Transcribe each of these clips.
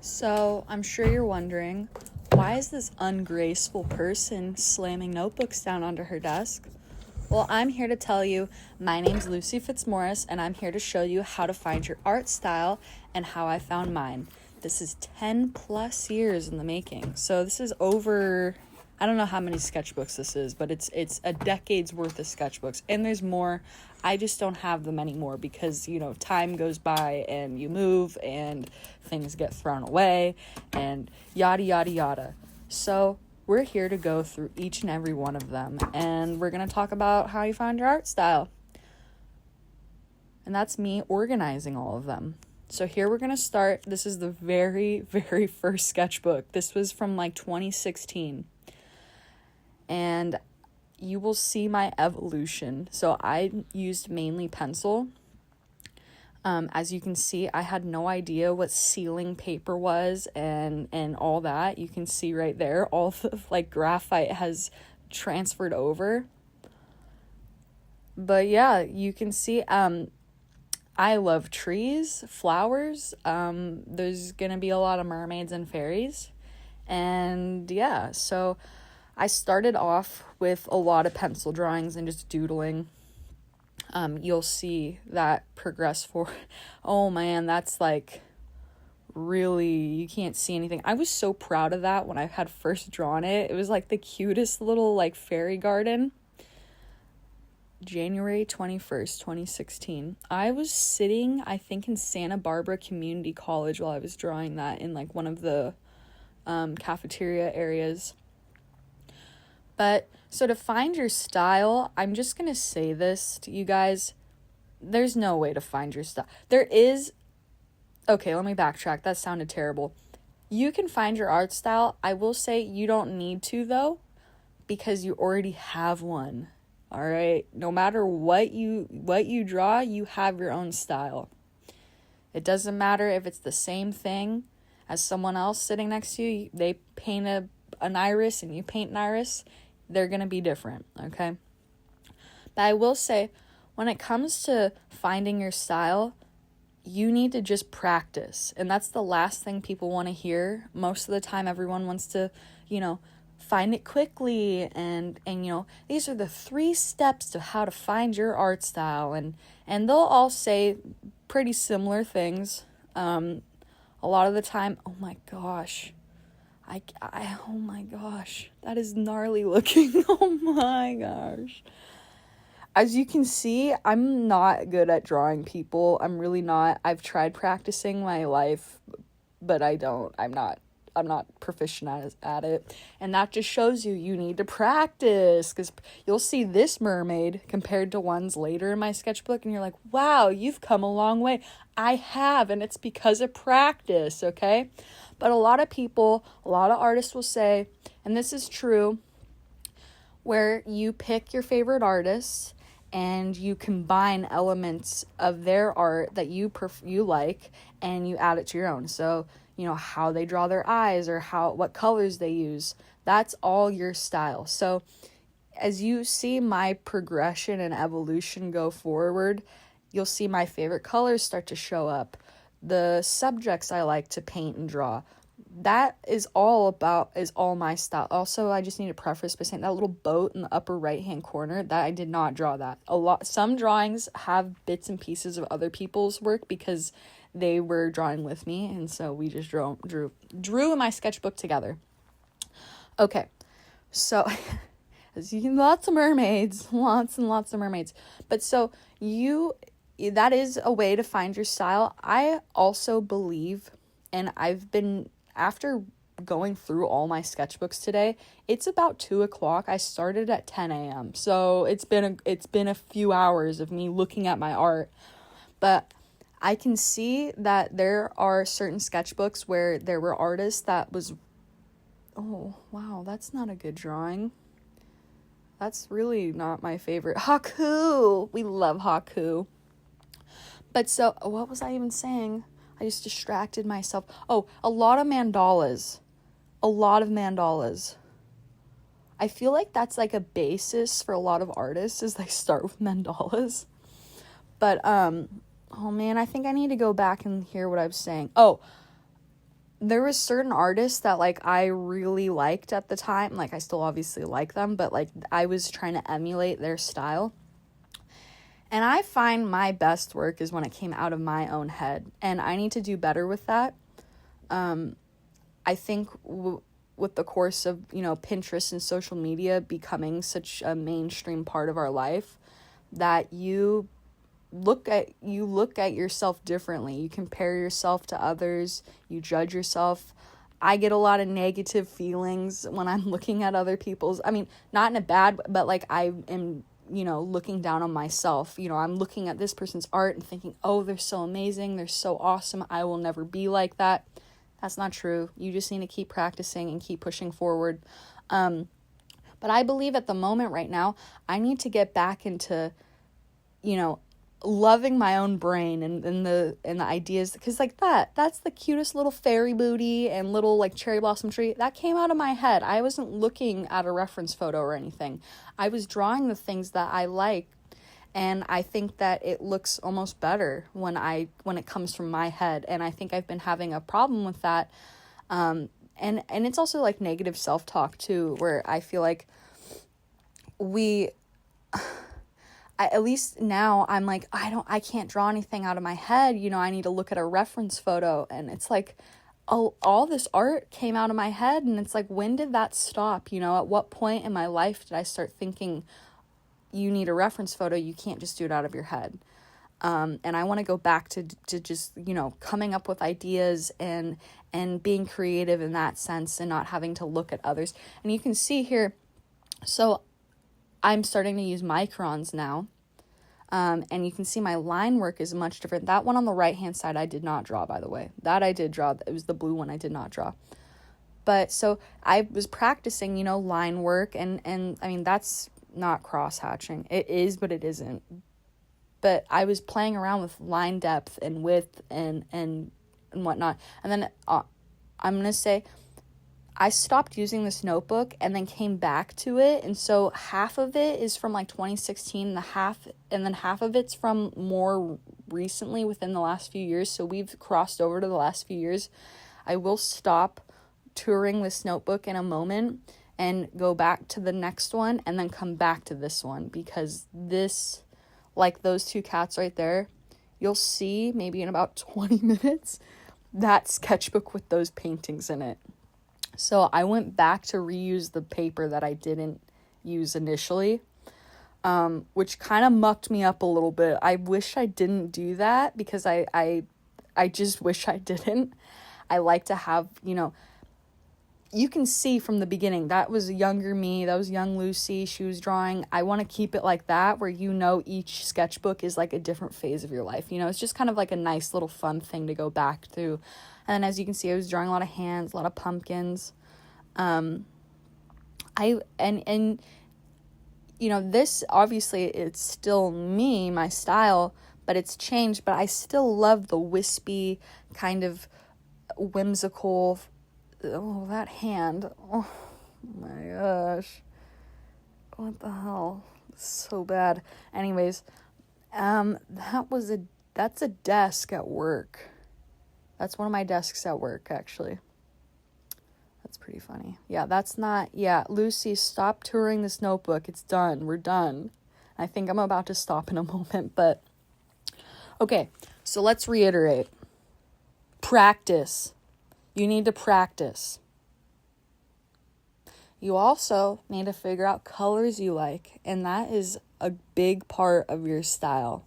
So, I'm sure you're wondering, why is this ungraceful person slamming notebooks down onto her desk? Well, I'm here to tell you, my name's Lucy Fitzmaurice, and I'm here to show you how to find your art style and how I found mine. This is 10 plus years in the making. So this is over, I don't know how many sketchbooks this is, but it's a decade's worth of sketchbooks. And there's more. I just don't have them anymore because, time goes by and you move and things get thrown away and yada, yada, yada. So we're here to go through each and every one of them, and we're going to talk about how you find your art style. And that's me organizing all of them. So here we're going to start. This is the very, very first sketchbook. This was from 2016. And you will see my evolution. So I used mainly pencil. As you can see, I had no idea what sealing paper was and all that. You can see right there, all the graphite has transferred over. But yeah, you can see, I love trees, flowers. There's gonna be a lot of mermaids and fairies. And yeah, so I started off with a lot of pencil drawings and just doodling. You'll see that progress for, oh man, that's really, you can't see anything. I was so proud of that when I had first drawn it. It was the cutest little fairy garden. January 21st, 2016. I was sitting, I think, in Santa Barbara Community College while I was drawing that in one of the cafeteria areas. But so to find your style, I'm just going to say this to you guys. There's no way to find your style. There is. Okay, let me backtrack. That sounded terrible. You can find your art style. I will say you don't need to, though, because you already have one. All right? No matter what you draw, you have your own style. It doesn't matter if it's the same thing as someone else sitting next to you. They paint an iris and you paint an iris. They're going to be different, okay? But I will say, when it comes to finding your style, you need to just practice. And that's the last thing people want to hear. Most of the time, everyone wants to, find it quickly. And these are the 3 steps to how to find your art style. And they'll all say pretty similar things. A lot of the time, oh my gosh, oh my gosh, that is gnarly looking. Oh my gosh. As you can see, I'm not good at drawing people. I'm really not. I've tried practicing my life, but I'm not proficient at it. And that just shows you need to practice, because you'll see this mermaid compared to ones later in my sketchbook and you're like, wow, you've come a long way. I have, and it's because of practice, okay? But a lot of artists will say, and this is true, where you pick your favorite artists and you combine elements of their art that you like and you add it to your own. So, how they draw their eyes or what colors they use, that's all your style. So as you see my progression and evolution go forward, you'll see my favorite colors start to show up. The subjects I like to paint and draw, that is all my style. Also, I just need to preface by saying that little boat in the upper right hand corner, that I did not draw that. Some drawings have bits and pieces of other people's work because they were drawing with me, and so we just drew in my sketchbook together. Okay, so as you can, lots and lots of mermaids. But so that is a way to find your style. I also believe, and after going through all my sketchbooks today, it's about 2:00. I started at 10 a.m. So it's been a few hours of me looking at my art. But I can see that there are certain sketchbooks where there were artists that was, oh, wow, that's not a good drawing. That's really not my favorite. Haku! We love Haku. But so, what was I even saying? I just distracted myself. Oh, a lot of mandalas. I feel like that's a basis for a lot of artists, is they start with mandalas. But, oh man, I think I need to go back and hear what I was saying. Oh, there was certain artists that, like, I really liked at the time. Like, I still obviously like them, but, like, I was trying to emulate their style. And I find my best work is when it came out of my own head. And I need to do better with that. I think with the course of, you know, Pinterest and social media becoming such a mainstream part of our life, that you look at yourself differently. You compare yourself to others, you judge yourself. I get a lot of negative feelings when I'm looking at other people's, I mean, not in a bad, but like I am, you know, looking down on myself. You know, I'm looking at this person's art and thinking, oh, they're so amazing, they're so awesome, I will never be like that. That's not true. You just need to keep practicing and keep pushing forward. But I believe at the moment right now, I need to get back into, you know, loving my own brain and the ideas, because like that's the cutest little fairy booty and little like cherry blossom tree that came out of my head. I wasn't looking at a reference photo or anything. I was drawing the things that I like, and I think that it looks almost better when it comes from my head. And I think I've been having a problem with that, and it's also like negative self-talk too, where I feel like at least now I'm like, I can't draw anything out of my head. You know, I need to look at a reference photo. And it's like, oh, all this art came out of my head. And it's like, when did that stop? You know, at what point in my life did I start thinking, you need a reference photo, you can't just do it out of your head? And I want to go back to just, you know, coming up with ideas and being creative in that sense, and not having to look at others. And you can see here, so I'm starting to use microns now. And you can see my line work is much different. That one on the right hand side I did not draw, by the way. That I did draw. It was the blue one I did not draw. But so I was practicing, you know, line work, and I mean, that's not cross hatching. It is, but it isn't. But I was playing around with line depth and width and whatnot. And then I'm going to say I stopped using this notebook and then came back to it. And so half of it is from like 2016, and then half of it's from more recently within the last few years. So we've crossed over to the last few years. I will stop touring this notebook in a moment and go back to the next one and then come back to this one, because this, like those two cats right there, you'll see maybe in about 20 minutes that sketchbook with those paintings in it. So I went back to reuse the paper that I didn't use initially, which kind of mucked me up a little bit. I wish I didn't do that, because I just wish I didn't. I like to have, you know, you can see from the beginning, that was younger me, that was young Lucy, she was drawing. I want to keep it like that, where, you know, each sketchbook is like a different phase of your life. You know, it's just kind of like a nice little fun thing to go back through. And then, as you can see, I was drawing a lot of hands, a lot of pumpkins. And you know, this obviously, it's still me, my style, but it's changed. But I still love the wispy kind of whimsical. Oh, that hand. Oh my gosh. What the hell? It's so bad. Anyways, that's a desk at work. That's one of my desks at work, actually. That's pretty funny. Yeah, that's not... Yeah, Lucy, stop touring this notebook. It's done. We're done. I think I'm about to stop in a moment, but... Okay, so let's reiterate. Practice. You need to practice. You also need to figure out colors you like, and that is a big part of your style.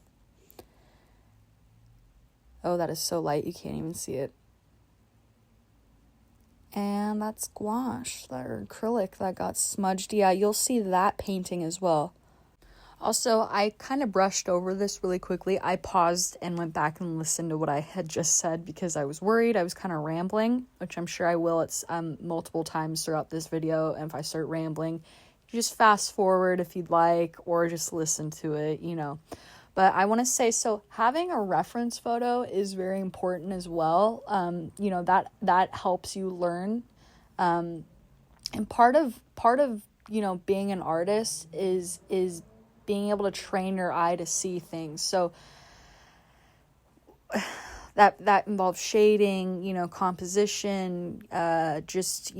Oh, that is so light you can't even see it. And that's gouache, that acrylic that got smudged. Yeah, you'll see that painting as well. Also, I kind of brushed over this really quickly. I paused and went back and listened to what I had just said, because I was worried I was kind of rambling, which I'm sure I will. It's multiple times throughout this video, and if I start rambling, just fast forward if you'd like, or just listen to it, you know. But I want to say, so having a reference photo is very important as well. You know, that helps you learn. And part of, you know, being an artist is being able to train your eye to see things. So that involves shading, composition, just,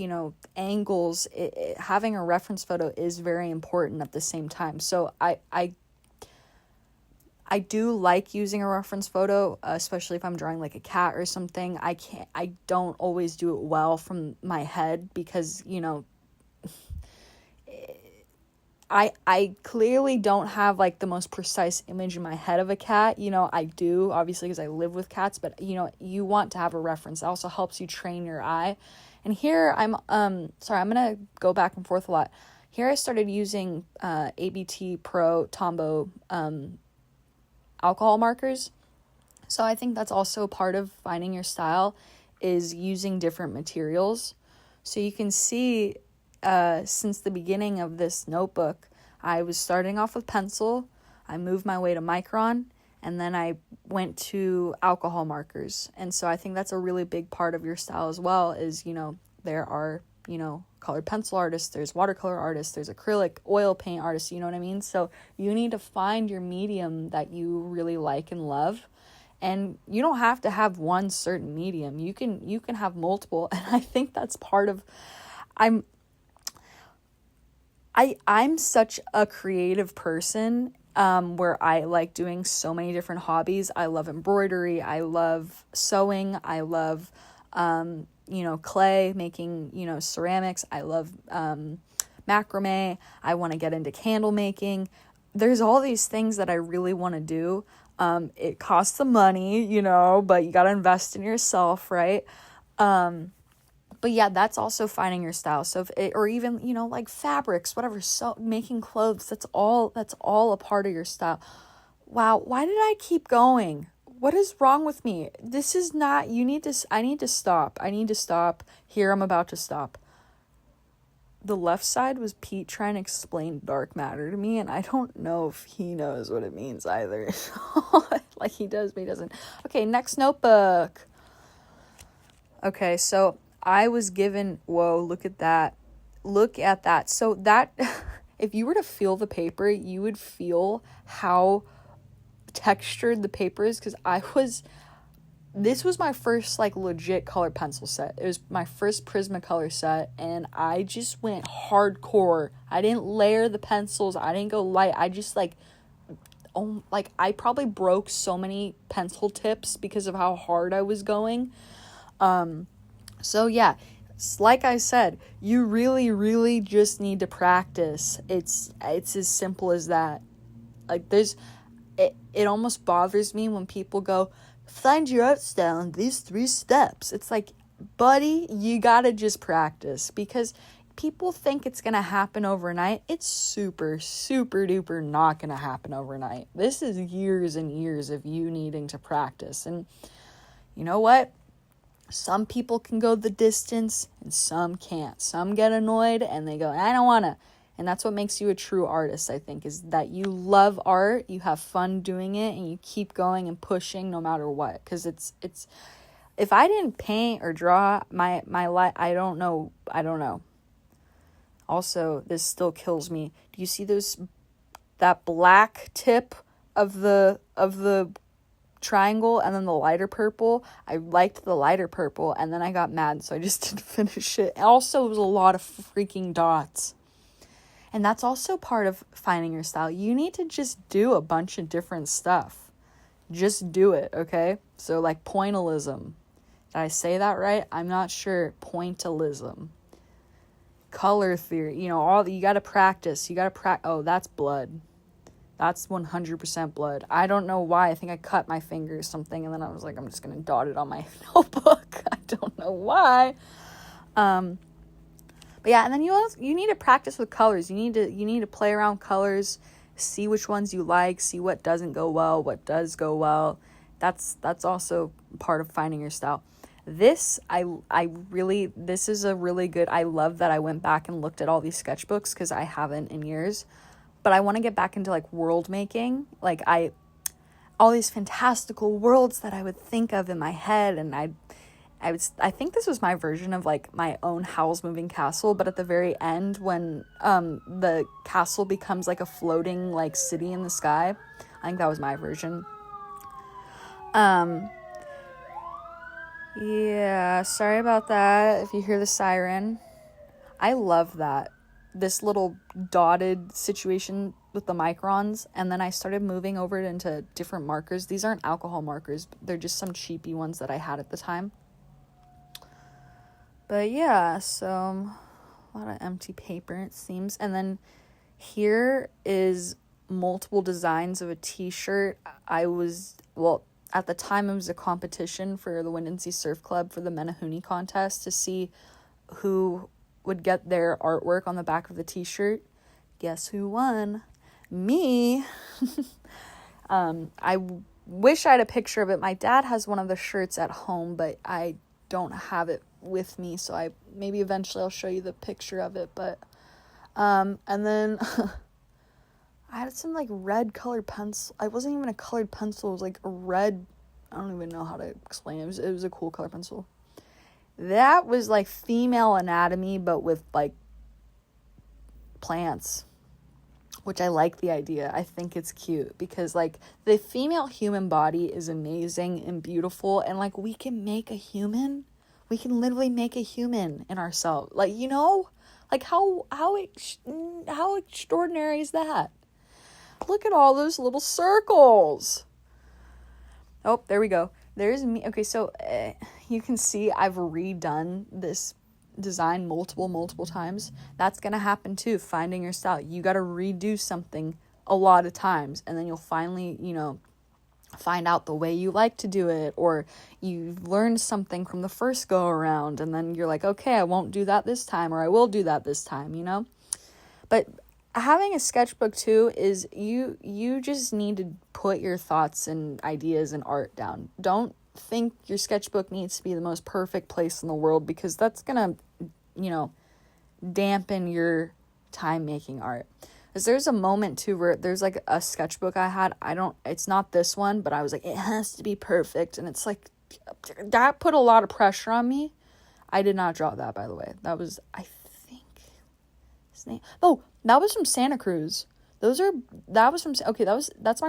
angles. Having a reference photo is very important at the same time. So I do like using a reference photo, especially if I'm drawing like a cat or something. I don't always do it well from my head because, I clearly don't have like the most precise image in my head of a cat. I do, obviously, because I live with cats, but you want to have a reference. It also helps you train your eye. And here I'm gonna go back and forth a lot. Here I started using ABT Pro Tombow alcohol markers. So I think that's also part of finding your style, is using different materials. So you can see since the beginning of this notebook, I was starting off with pencil, I moved my way to micron, and then I went to alcohol markers. And so I think that's a really big part of your style as well, is, there are, colored pencil artists, there's watercolor artists, there's acrylic, oil paint artists, you know what I mean? So you need to find your medium that you really like and love. And you don't have to have one certain medium. You can have multiple. And I think that's part of, I'm such a creative person, where I like doing so many different hobbies. I love embroidery. I love sewing. I love, clay, making, ceramics. I love, macrame. I want to get into candle making. There's all these things that I really want to do. It costs some money, but you got to invest in yourself, right? But yeah, that's also finding your style. So or even, like fabrics, whatever, so making clothes, that's all a part of your style. Wow. Why did I keep going? What is wrong with me? This is not, I need to stop. Here, I'm about to stop. The left side was Pete trying to explain dark matter to me, and I don't know if he knows what it means either. Like he does, but he doesn't. Okay, next notebook. Okay, so I was given, whoa, look at that. So that, if you were to feel the paper, you would feel how textured the paper is, because this was my first like legit colored pencil set. It was my first Prismacolor set, and I just went hardcore. I didn't layer the pencils. I didn't go light. I just I probably broke so many pencil tips because of how hard I was going. So yeah, like I said, you really, really just need to practice. It's as simple as that. Like it almost bothers me when people go, find your art style in these 3 steps. It's like, buddy, you gotta just practice, because people think it's gonna happen overnight. It's super, super duper not gonna happen overnight. This is years and years of you needing to practice. And you know what? Some people can go the distance and some can't. Some get annoyed and they go, I don't wanna. And that's what makes you a true artist, I think, is that you love art, you have fun doing it, and you keep going and pushing no matter what. Because it's if I didn't paint or draw my life, I don't know. Also, this still kills me. Do you see that black tip of the triangle and then the lighter purple? I liked the lighter purple, and then I got mad, so I just didn't finish it. Also, it was a lot of freaking dots. And that's also part of finding your style. You need to just do a bunch of different stuff. Just do it, okay? So like pointillism. Did I say that right? I'm not sure. Pointillism. Color theory. You got to practice. Oh, that's blood. That's 100% blood. I don't know why. I think I cut my finger or something, and then I was like, I'm just going to dot it on my notebook. I don't know why. But yeah, and then you need to practice with colors. You need to play around really see which ones you like, see what doesn't go well, what does go well. That's also part of finding your style. This is a really good, I love that I went back and looked at all these sketchbooks, because I haven't in years. But I want to get back into like world making. Like all these fantastical worlds that I would think of in my head, and I think this was my version of like my own Howl's Moving Castle, but at the very end when the castle becomes like a floating like city in the sky, I think that was my version. Yeah, sorry about that if you hear the siren. I love that. This little dotted situation with the microns, and then I started moving over it into different markers. These aren't alcohol markers, they're just some cheapy ones that I had at the time. But yeah, so a lot of empty paper, it seems. And then here is multiple designs of a t-shirt. At the time it was a competition for the Windansea Surf Club for the Menahuni contest to see who would get their artwork on the back of the t-shirt. Guess who won? Me. I wish I had a picture of it. My dad has one of the shirts at home, but I don't have it with me, so maybe eventually I'll show you the picture of it. But and then I had some like red colored pencil. It wasn't even a colored pencil. It was like a red. I don't even know how to explain it. It was a cool color pencil. That was like female anatomy, but with like plants, which I like the idea. I think it's cute because like the female human body is amazing and beautiful, and like we can make a human. We can literally make a human in ourselves. Like, you know, like how extraordinary is that? Look at all those little circles. Oh, there we go. There's me. Okay, so you can see I've redone this design multiple times. That's going to happen too, finding your style. You got to redo something a lot of times, and then you'll finally, find out the way you like to do it, or you've learned something from the first go around, and then you're like, okay, I won't do that this time, or I will do that this time, But having a sketchbook too is you just need to put your thoughts and ideas and art down. Don't think your sketchbook needs to be the most perfect place in the world, because that's gonna dampen your time making art. Because there's a moment too where there's like a sketchbook I had, it's not this one, but I was like, it has to be perfect, and it's like that put a lot of pressure on me. I did not draw that, by the way. That was, I think, his name. Oh, that was from Santa Cruz. That's my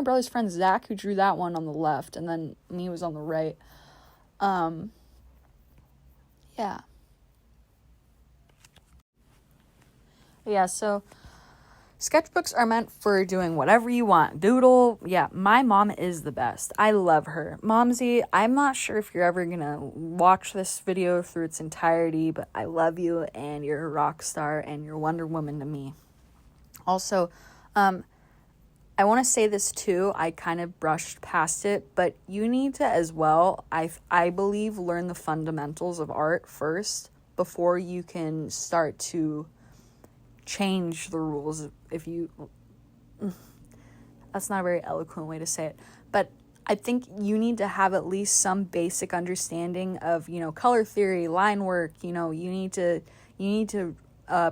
brother's friend Zach who drew that one on the left, and then me was on the right. Yeah, so sketchbooks are meant for doing whatever you want. Doodle. Yeah, my mom is the best. I love her. Momsy, I'm not sure if you're ever gonna watch this video through its entirety, but I love you, and you're a rock star, and you're Wonder Woman to me. Also, I want to say this too. I kind of brushed past it, but you need to as well, I believe, learn the fundamentals of art first before you can start to change the rules. That's not a very eloquent way to say it, but I think you need to have at least some basic understanding of, color theory, line work, you need to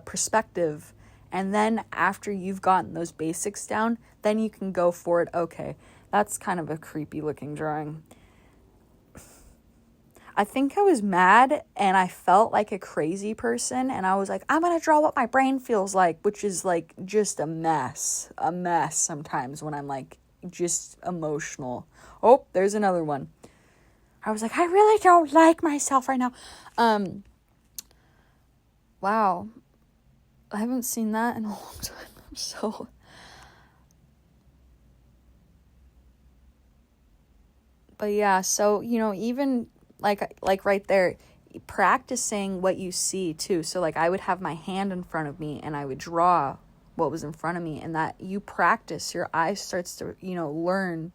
perspective. And then after you've gotten those basics down, then you can go for it. Okay, that's kind of a creepy looking drawing. I think I was mad and I felt like a crazy person, and I was like, I'm going to draw what my brain feels like, which is like just a mess sometimes when I'm like just emotional. Oh, there's another one. I was like, I really don't like myself right now. Wow. I haven't seen that in a long time. But yeah, so, even like right there, practicing what you see too. So like I would have my hand in front of me and I would draw what was in front of me, and that you practice, your eye starts to, learn.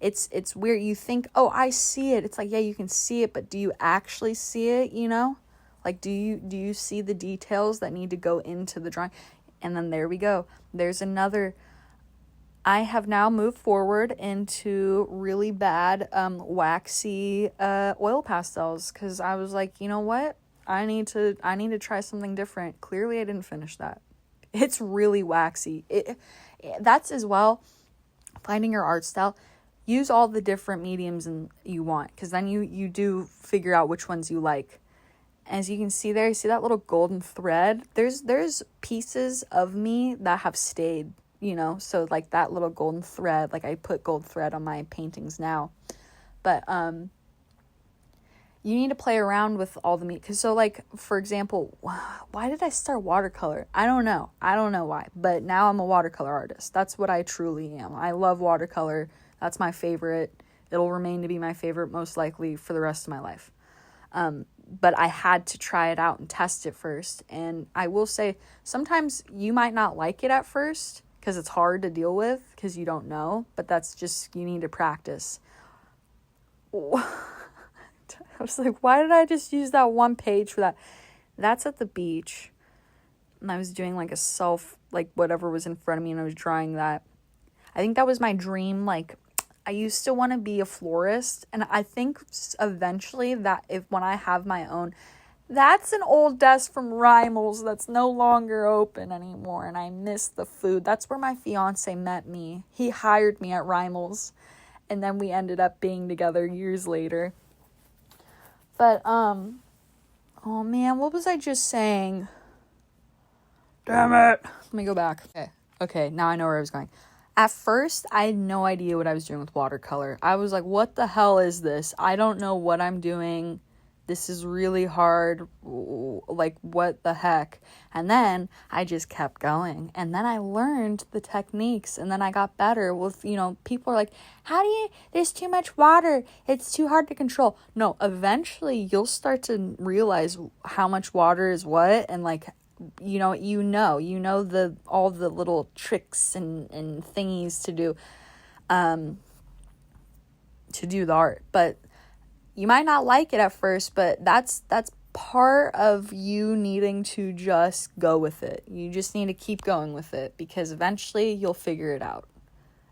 It's weird. You think, oh, I see it. It's like, yeah, you can see it, but do you actually see it, Like, do you see the details that need to go into the drawing? And then there we go. There's another. I have now moved forward into really bad waxy oil pastels, because I was like, you know what? I need to try something different. Clearly, I didn't finish that. It's really waxy. That's as well, finding your art style. Use all the different mediums you want, because then you do figure out which ones you like. As you can see there, you see that little golden thread? There's pieces of me that have stayed, so like that little golden thread, like I put gold thread on my paintings now. But you need to play around with all the because so like for example, why did I start watercolor? I don't know why, but now I'm a watercolor artist. That's what I truly am. I love watercolor. That's my favorite. It'll remain to be my favorite most likely for the rest of my life. But I had to try it out and test it first, and I will say sometimes you might not like it at first because it's hard to deal with because you don't know, but that's just, you need to practice. I was like, why did I just use that one page for that? That's at the beach. And I was doing like a self, like whatever was in front of me, and I was drawing that. I think that was my dream. Like, I used to want to be a florist. And I think eventually that when I have my own, that's an old desk from Rimel's that's no longer open anymore. And I miss the food. That's where my fiance met me. He hired me at Rimel's. And then we ended up being together years later. But, oh man, what was I just saying? Damn it. Let me go back. Okay, now I know where I was going. At first, I had no idea what I was doing with watercolor. I was like, what the hell is this? I don't know what I'm doing. This is really hard. Like, what the heck? And then I just kept going. And then I learned the techniques. And then I got better with, people are like, there's too much water. It's too hard to control. No, eventually you'll start to realize how much water is what. And like, all the little tricks and thingies to do the art. But you might not like it at first, but that's part of you needing to just go with it. You just need to keep going with it because eventually you'll figure it out.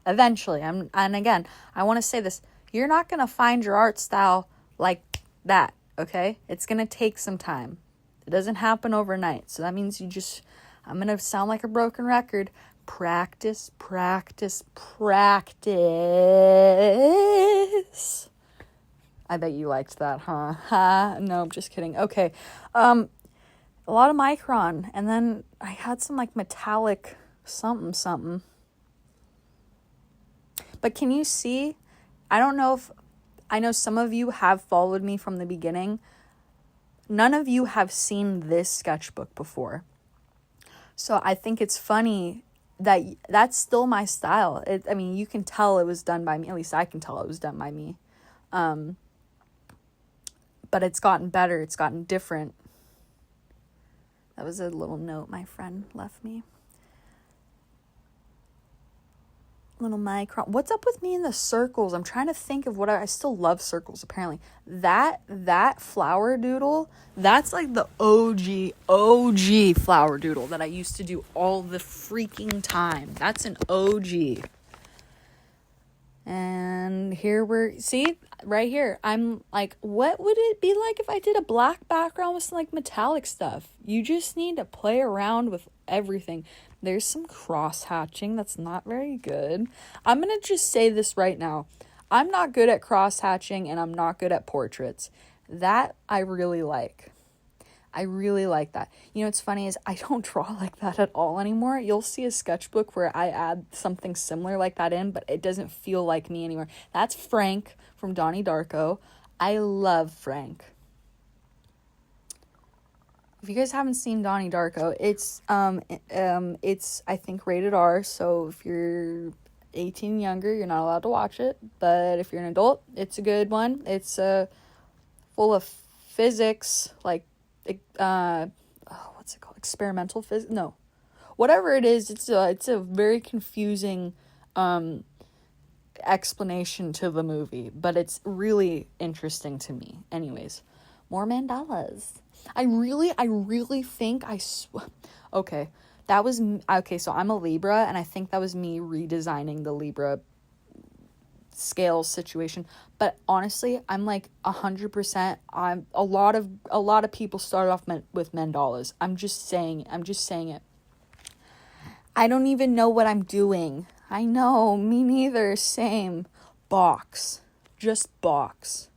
Eventually. And again, I want to say this. You're not going to find your art style like that, okay? It's going to take some time. It doesn't happen overnight. So that means I'm going to sound like a broken record. Practice, practice, practice. I bet you liked that, huh? No, I'm just kidding. Okay. A lot of micron. And then I had some like metallic something. But can you see? I know some of you have followed me from the beginning. None of you have seen this sketchbook before. So I think it's funny that that's still my style. You can tell it was done by me. At least I can tell it was done by me. But it's gotten better. It's gotten different. That was a little note my friend left me. Little micron. What's up with me in the circles? I'm trying to think of I still love circles, apparently. That flower doodle, that's like the OG flower doodle that I used to do all the freaking time. That's an OG. And here see, right here, I'm like, what would it be like if I did a black background with some like metallic stuff? You just need to play around with everything. There's some cross hatching that's not very good. I'm going to just say this right now. I'm not good at cross hatching and I'm not good at portraits. That I really like. I really like that. What's funny is I don't draw like that at all anymore. You'll see a sketchbook where I add something similar like that in, but it doesn't feel like me anymore. That's Frank from Donnie Darko. I love Frank. If you guys haven't seen Donnie Darko, it's I think rated R, so if you're 18 and younger, you're not allowed to watch it. But if you're an adult, it's a good one. It's full of physics, like what's it called? Experimental physics? No. Whatever it is, it's a very confusing explanation to the movie, but it's really interesting to me. Anyways, more mandalas. I really think okay, so I'm a Libra, and I think that was me redesigning the Libra scale situation. But honestly, I'm like 100%. I'm a lot of people start off with mandalas. I'm just saying it. I don't even know what I'm doing. I know, me neither. Same. Box. Just box.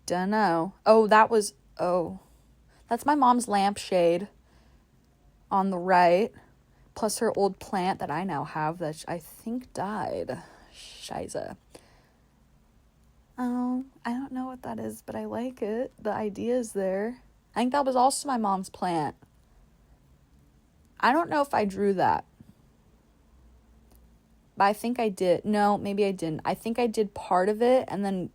Dunno. That's my mom's lampshade on the right, plus her old plant that I now have that I think died. Shiza. Oh, I don't know what that is, but I like it. The idea is there. I think that was also my mom's plant. I don't know if I drew that, but I think I did. No, maybe I didn't. I think I did part of it, and then,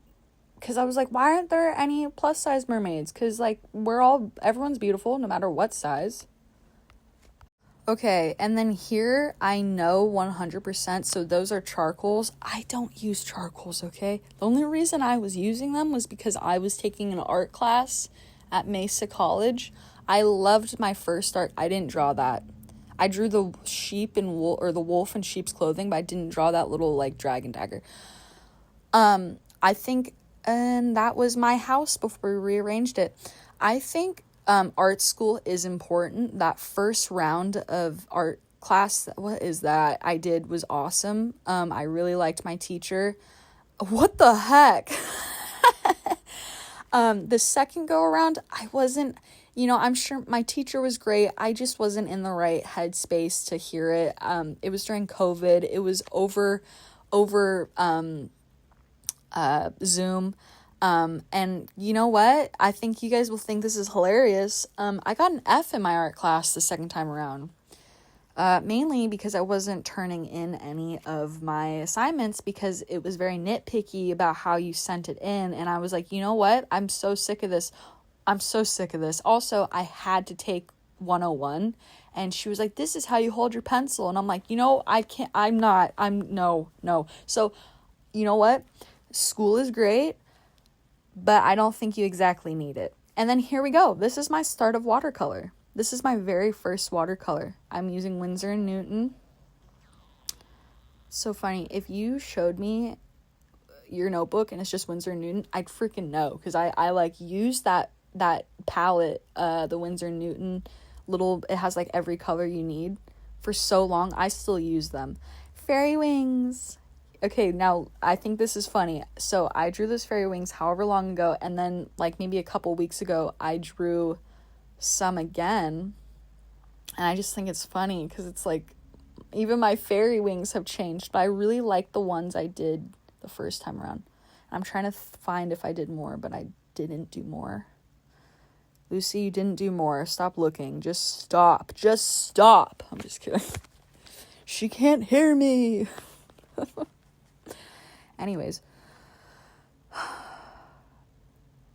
because I was like, why aren't there any plus size mermaids? Because, like, everyone's beautiful no matter what size. Okay, and then here I know 100%, so those are charcoals. I don't use charcoals, okay? The only reason I was using them was because I was taking an art class at Mesa College. I loved my first art. I didn't draw that. I drew the sheep and wool, or the wolf in sheep's clothing, but I didn't draw that little, like, dragon dagger. I think, and that was my house before we rearranged it. I think art school is important. That first round of art class, I did was awesome. I really liked my teacher. What the heck? The second go around, I wasn't, I'm sure my teacher was great. I just wasn't in the right headspace to hear it. It was during COVID. It was over Zoom. And you know what? I think you guys will think this is hilarious. I got an F in my art class the second time around. Mainly because I wasn't turning in any of my assignments because it was very nitpicky about how you sent it in. And I was like, you know what? I'm so sick of this. Also, I had to take 101, and she was like, this is how you hold your pencil. And I'm like, no. So, you know what? School is great, but I don't think you exactly need it. And then here we go. This is my start of watercolor. This is my very first watercolor. I'm using Winsor & Newton. So funny. If you showed me your notebook and it's just Winsor & Newton, I'd freaking know. Because I like use that palette, the Winsor & Newton it has like every color you need for so long. I still use them. Fairy wings. Okay, now I think this is funny. So I drew this fairy wings however long ago, and then like maybe a couple weeks ago I drew some again, and I just think it's funny because it's like even my fairy wings have changed, but I really like the ones I did the first time around. I'm trying to find if I did more, but I didn't do more. Lucy, you didn't do more. Stop looking. Just stop. I'm just kidding. She can't hear me. Anyways.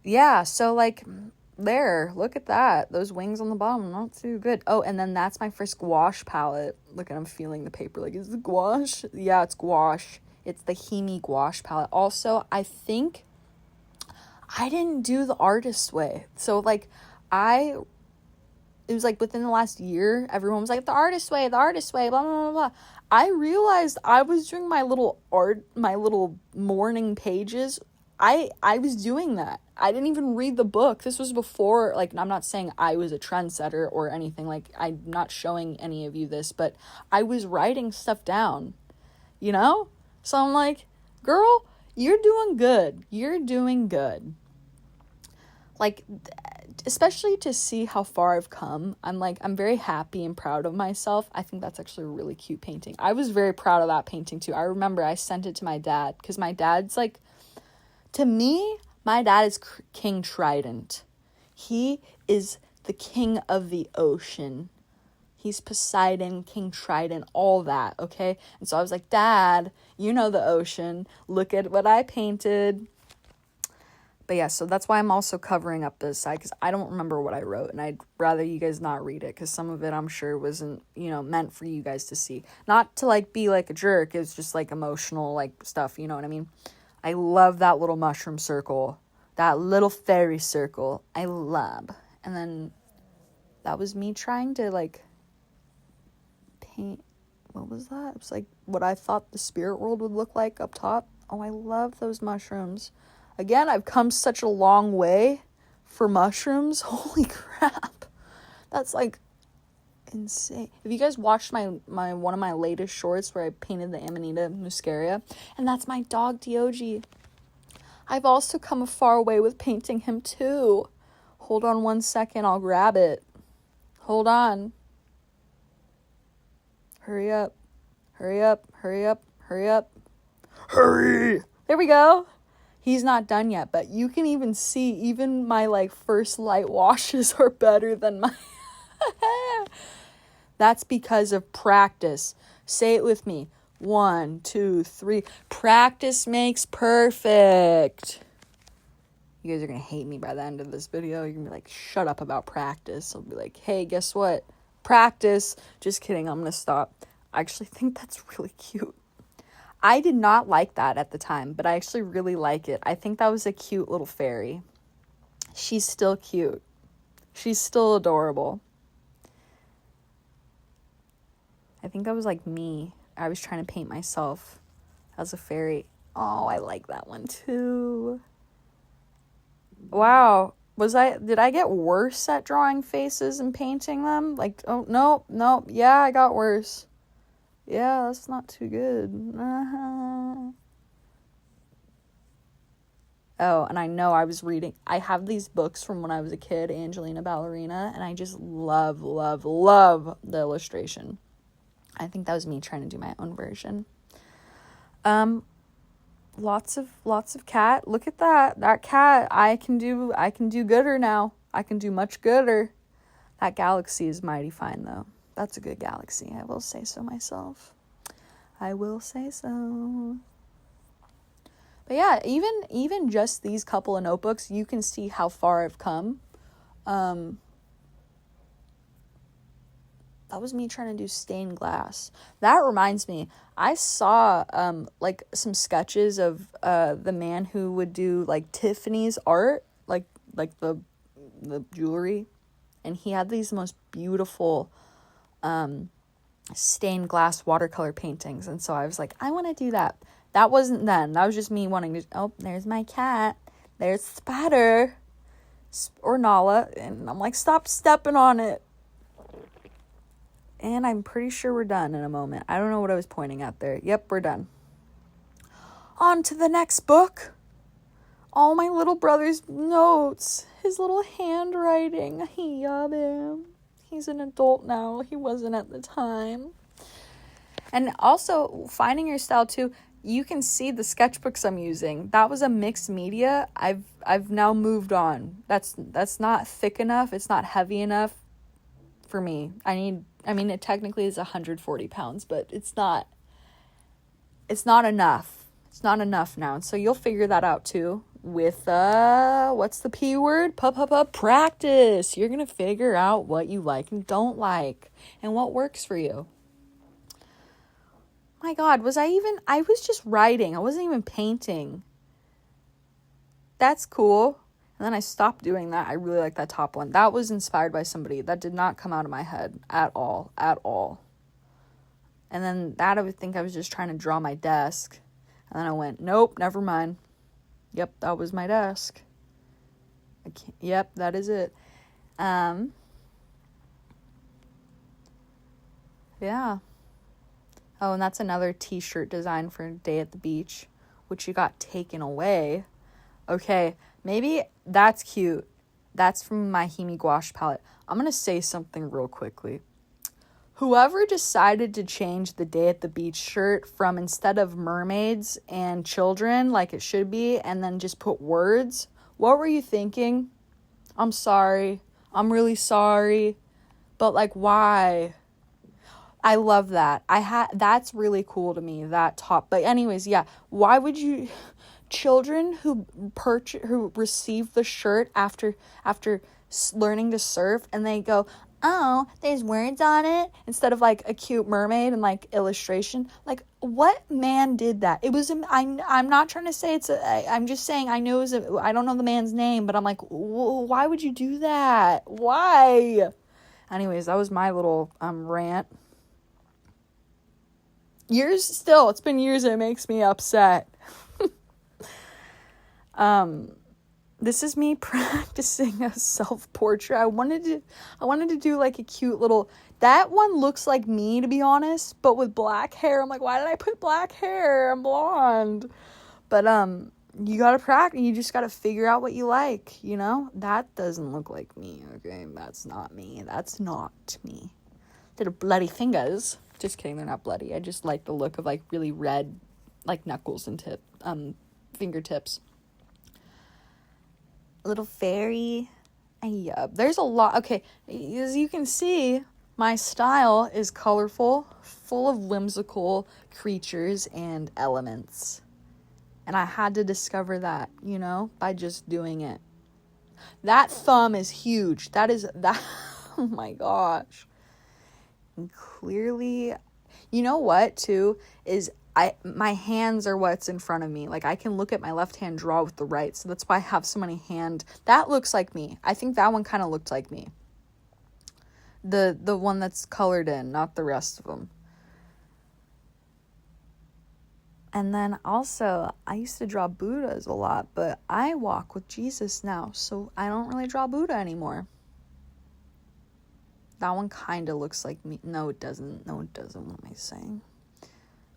Yeah, so like there, look at that. Those wings on the bottom, not too good. Oh, and then that's my first gouache palette. Look, I'm feeling the paper. Like, is it gouache? Yeah, it's gouache. It's the Hemi gouache palette. Also, I think I didn't do the artist way. So, like, it was, like, within the last year, everyone was like, the artist way, blah, blah, blah, blah. I realized I was doing my little morning pages. I was doing that. I didn't even read the book. This was before, like, I'm not saying I was a trendsetter or anything. Like, I'm not showing any of you this, but I was writing stuff down, you know? So I'm like, girl, you're doing good. You're doing good. Like, especially to see how far I've come, I'm very happy and proud of myself. I think that's actually a really cute painting. I was very proud of that painting too. I remember I sent it to my dad because my dad's like, to me, my dad is King Trident. He is the king of the ocean. He's Poseidon, King Trident, all that, okay? And so I was like, Dad, you know the ocean. Look at what I painted. But yeah, so that's why I'm also covering up this side, because I don't remember what I wrote, and I'd rather you guys not read it, because some of it I'm sure wasn't, meant for you guys to see. Not to, like, be, like, a jerk. It was just, like, emotional, like, stuff, you know what I mean? I love that little mushroom circle. That little fairy circle. I love. And then that was me trying to, like, paint. What was that? It was, like, what I thought the spirit world would look like up top. Oh, I love those mushrooms. Again, I've come such a long way for mushrooms. Holy crap. That's, like, insane. Have you guys watched my one of my latest shorts where I painted the Amanita muscaria? And that's my dog Diogi. I've also come a far way with painting him too. Hold on 1 second, I'll grab it. Hold on. Hurry up. Hurry up. Hurry up. Hurry up. Hurry! There we go. He's not done yet, but you can even see even my like first light washes are better than my That's because of practice. Say it with me. 1, 2, 3. Practice makes perfect. You guys are going to hate me by the end of this video. You're going to be like, shut up about practice. I'll be like, hey, guess what? Practice. Just kidding. I'm going to stop. I actually think that's really cute. I did not like that at the time, but I actually really like it. I think that was a cute little fairy. She's still cute. She's still adorable. I think that was like me. I was trying to paint myself as a fairy. Oh, I like that one too. Wow. Did I get worse at drawing faces and painting them? Like, oh, no. Yeah, I got worse. Yeah, that's not too good. Oh, and I know I was reading. I have these books from when I was a kid, Angelina Ballerina, and I just love the illustration. I think that was me trying to do my own version. Lots of cat. Look at that. That cat. I can do gooder now. I can do much gooder. That galaxy is mighty fine though. That's a good galaxy. I will say so myself. I will say so. But yeah, even just these couple of notebooks, you can see how far I've come. That was me trying to do stained glass. That reminds me, I saw like some sketches of the man who would do like Tiffany's art, like the jewelry, and he had these most beautiful stained glass watercolor paintings, and so I was like, I want to do that. That wasn't then. That was just me wanting to. Oh, there's my cat. There's Spatter or Nala, and I'm like, stop stepping on it. And I'm pretty sure we're done in a moment. I don't know what I was pointing at there. Yep, we're done. On to the next book. All my little brother's notes. His little handwriting. I love him. He's an adult now. He wasn't at the time. And also, finding your style too. You can see the sketchbooks I'm using. That was a mixed media. I've now moved on. That's not thick enough. It's not heavy enough for me. It technically is 140 pounds, but it's not enough. It's not enough now. So you'll figure that out too with, what's the P word? Practice. You're going to figure out what you like and don't like and what works for you. My God, I was just writing. I wasn't even painting. That's cool. And then I stopped doing that. I really like that top one. That was inspired by somebody. That did not come out of my head at all. And then that I would think I was just trying to draw my desk. And then I went, nope, never mind. Yep, that was my desk. Yep, that is it. Yeah. Oh, and that's another t-shirt design for Day at the Beach, which you got taken away. Okay, maybe that's cute. That's from my Himi Gouache palette. I'm going to say something real quickly. Whoever decided to change the Day at the Beach shirt from instead of mermaids and children like it should be and then just put words, what were you thinking? I'm sorry. I'm really sorry. But like, why? I love that. That's really cool to me, that top. But anyways, yeah, why would you... Children who receive the shirt after learning to surf and they go, oh, there's words on it instead of like a cute mermaid and like illustration. Like, what man did that? It was I'm not trying to say I'm just saying I don't know the man's name, but I'm like, why would you do that? Why? Anyways, that was my little rant. It's been years and it makes me upset. This is me practicing a self-portrait. I wanted to do like a cute little, that one looks like me to be honest, but with black hair. I'm like, why did I put black hair? I'm blonde. But you gotta practice. You just gotta figure out what you like, you know? That doesn't look like me, okay? That's not me. Little bloody fingers. Just kidding, they're not bloody. I just like the look of like really red like knuckles and fingertips. little fairy. Yup. There's a lot. Okay, as you can see, my style is colorful, full of whimsical creatures and elements. And I had to discover that, by just doing it. That thumb is huge. That. Oh my gosh. And clearly, you know what, too, is my hands are what's in front of me. Like, I can look at my left hand, draw with the right. So that's why I have so many that looks like me. I think that one kind of looked like me. The one that's colored in, not the rest of them. And then also, I used to draw Buddhas a lot, but I walk with Jesus now, so I don't really draw Buddha anymore. That one kind of looks like me. No, it doesn't. No, it doesn't. What am I saying?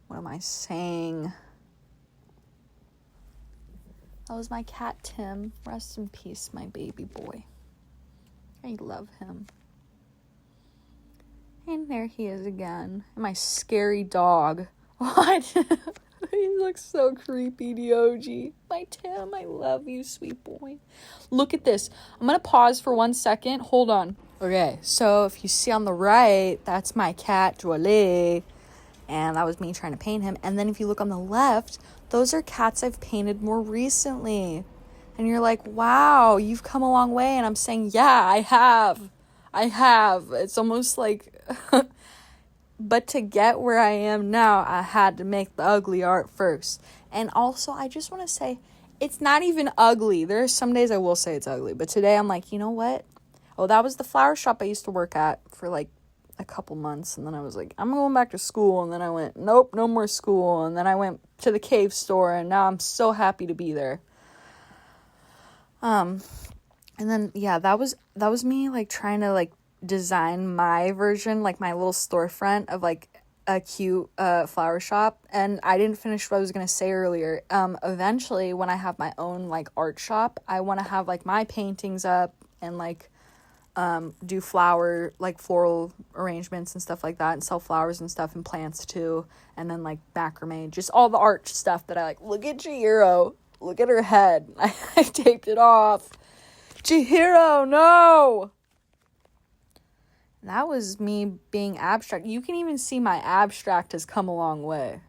What am I saying? That was my cat, Tim. Rest in peace, my baby boy. I love him. And there he is again. And my scary dog. What? He looks so creepy, Diogi. My Tim, I love you, sweet boy. Look at this. I'm going to pause for 1 second. Hold on. Okay, so if you see on the right, that's my cat, Jolie. And that was me trying to paint him. And then if you look on the left, those are cats I've painted more recently. And you're like, wow, you've come a long way. And I'm saying, yeah, I have. It's almost like... But to get where I am now, I had to make the ugly art first. And also, I just want to say, it's not even ugly. There are some days I will say it's ugly. But today I'm like, you know what? Oh, that was the flower shop I used to work at for like a couple months. And then I was like, I'm going back to school. And then I went, nope, no more school. And then I went to the cave store. And now I'm so happy to be there. And then, yeah, that was me like trying to like design my version, like my little storefront of like a cute flower shop. And I didn't finish what I was gonna say earlier. Eventually when I have my own like art shop, I want to have like my paintings up and like do floral arrangements and stuff like that, and sell flowers and stuff and plants too, and then like macrame, just all the art stuff that I like. Look at Chihiro, look at her head. I taped it off. Chihiro, no! That was me being abstract. You can even see my abstract has come a long way.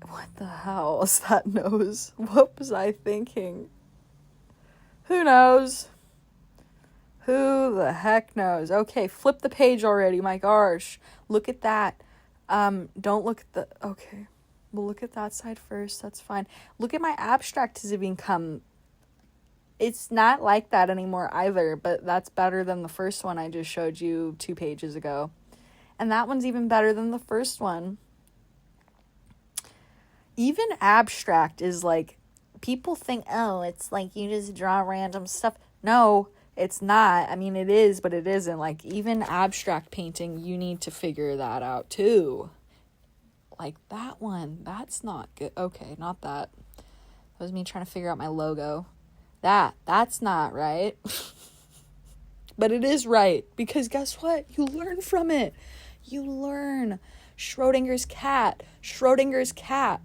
What the hell is that nose? What was I thinking? Who knows? Who the heck knows? Okay, flip the page already, my gosh. Look at that. Don't look at the... Okay, we'll look at that side first. That's fine. Look at my abstract has become... It's not like that anymore either, but that's better than the first one I just showed you 2 pages ago. And that one's even better than the first one. Even abstract is like, people think, oh, it's like you just draw random stuff. No, it's not. I mean, it is, but it isn't. Like, even abstract painting, you need to figure that out too. Like that one, that's not good. Okay, not that. That was me trying to figure out my logo. That's not right. But it is right, because guess what? You learn from it. You learn. Schrodinger's cat.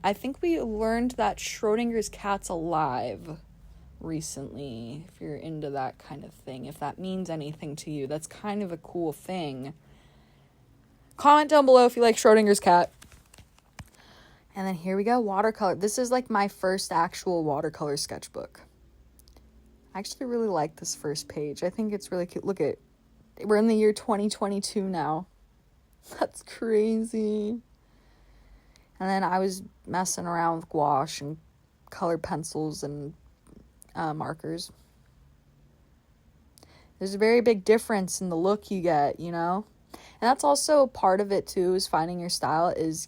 I think we learned that Schrodinger's cat's alive recently, if you're into that kind of thing. If that means anything to you, that's kind of a cool thing. Comment down below if you like Schrodinger's cat. And then here we go, watercolor. This is like my first actual watercolor sketchbook. I actually really like this first page. I think it's really cute. Look at, we're in the year 2022 now. That's crazy. And then I was messing around with gouache and colored pencils and markers. There's a very big difference in the look you get, And that's also part of it too, is finding your style, is,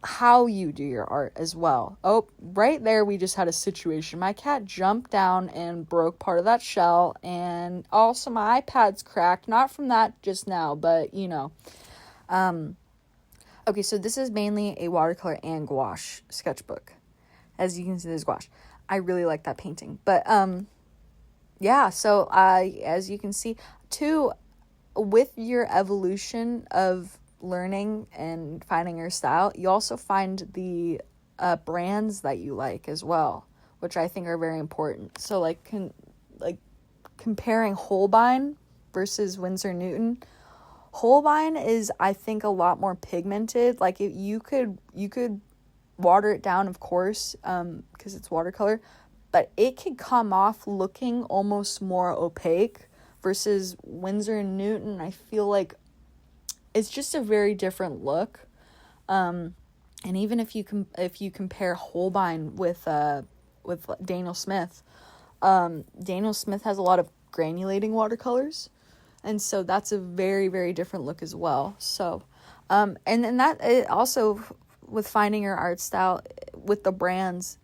how you do your art as well. Oh, right there we just had a situation. My cat jumped down and broke part of that shell, and also my iPad's cracked. Not from that just now, but okay, so this is mainly a watercolor and gouache sketchbook. As you can see, there's gouache. I really like that painting. But yeah, so as you can see too, with your evolution of learning and finding your style, you also find the brands that you like as well, which I think are very important. So like comparing Holbein versus Winsor Newton. Holbein is, I think, a lot more pigmented. Like you could water it down, of course, because it's watercolor, but it could come off looking almost more opaque, versus Winsor and Newton, I feel like it's just a very different look. And even if you compare Holbein with Daniel Smith, Daniel Smith has a lot of granulating watercolors, and so that's a very, very different look as well. So and then that it also, with finding your art style with the brands,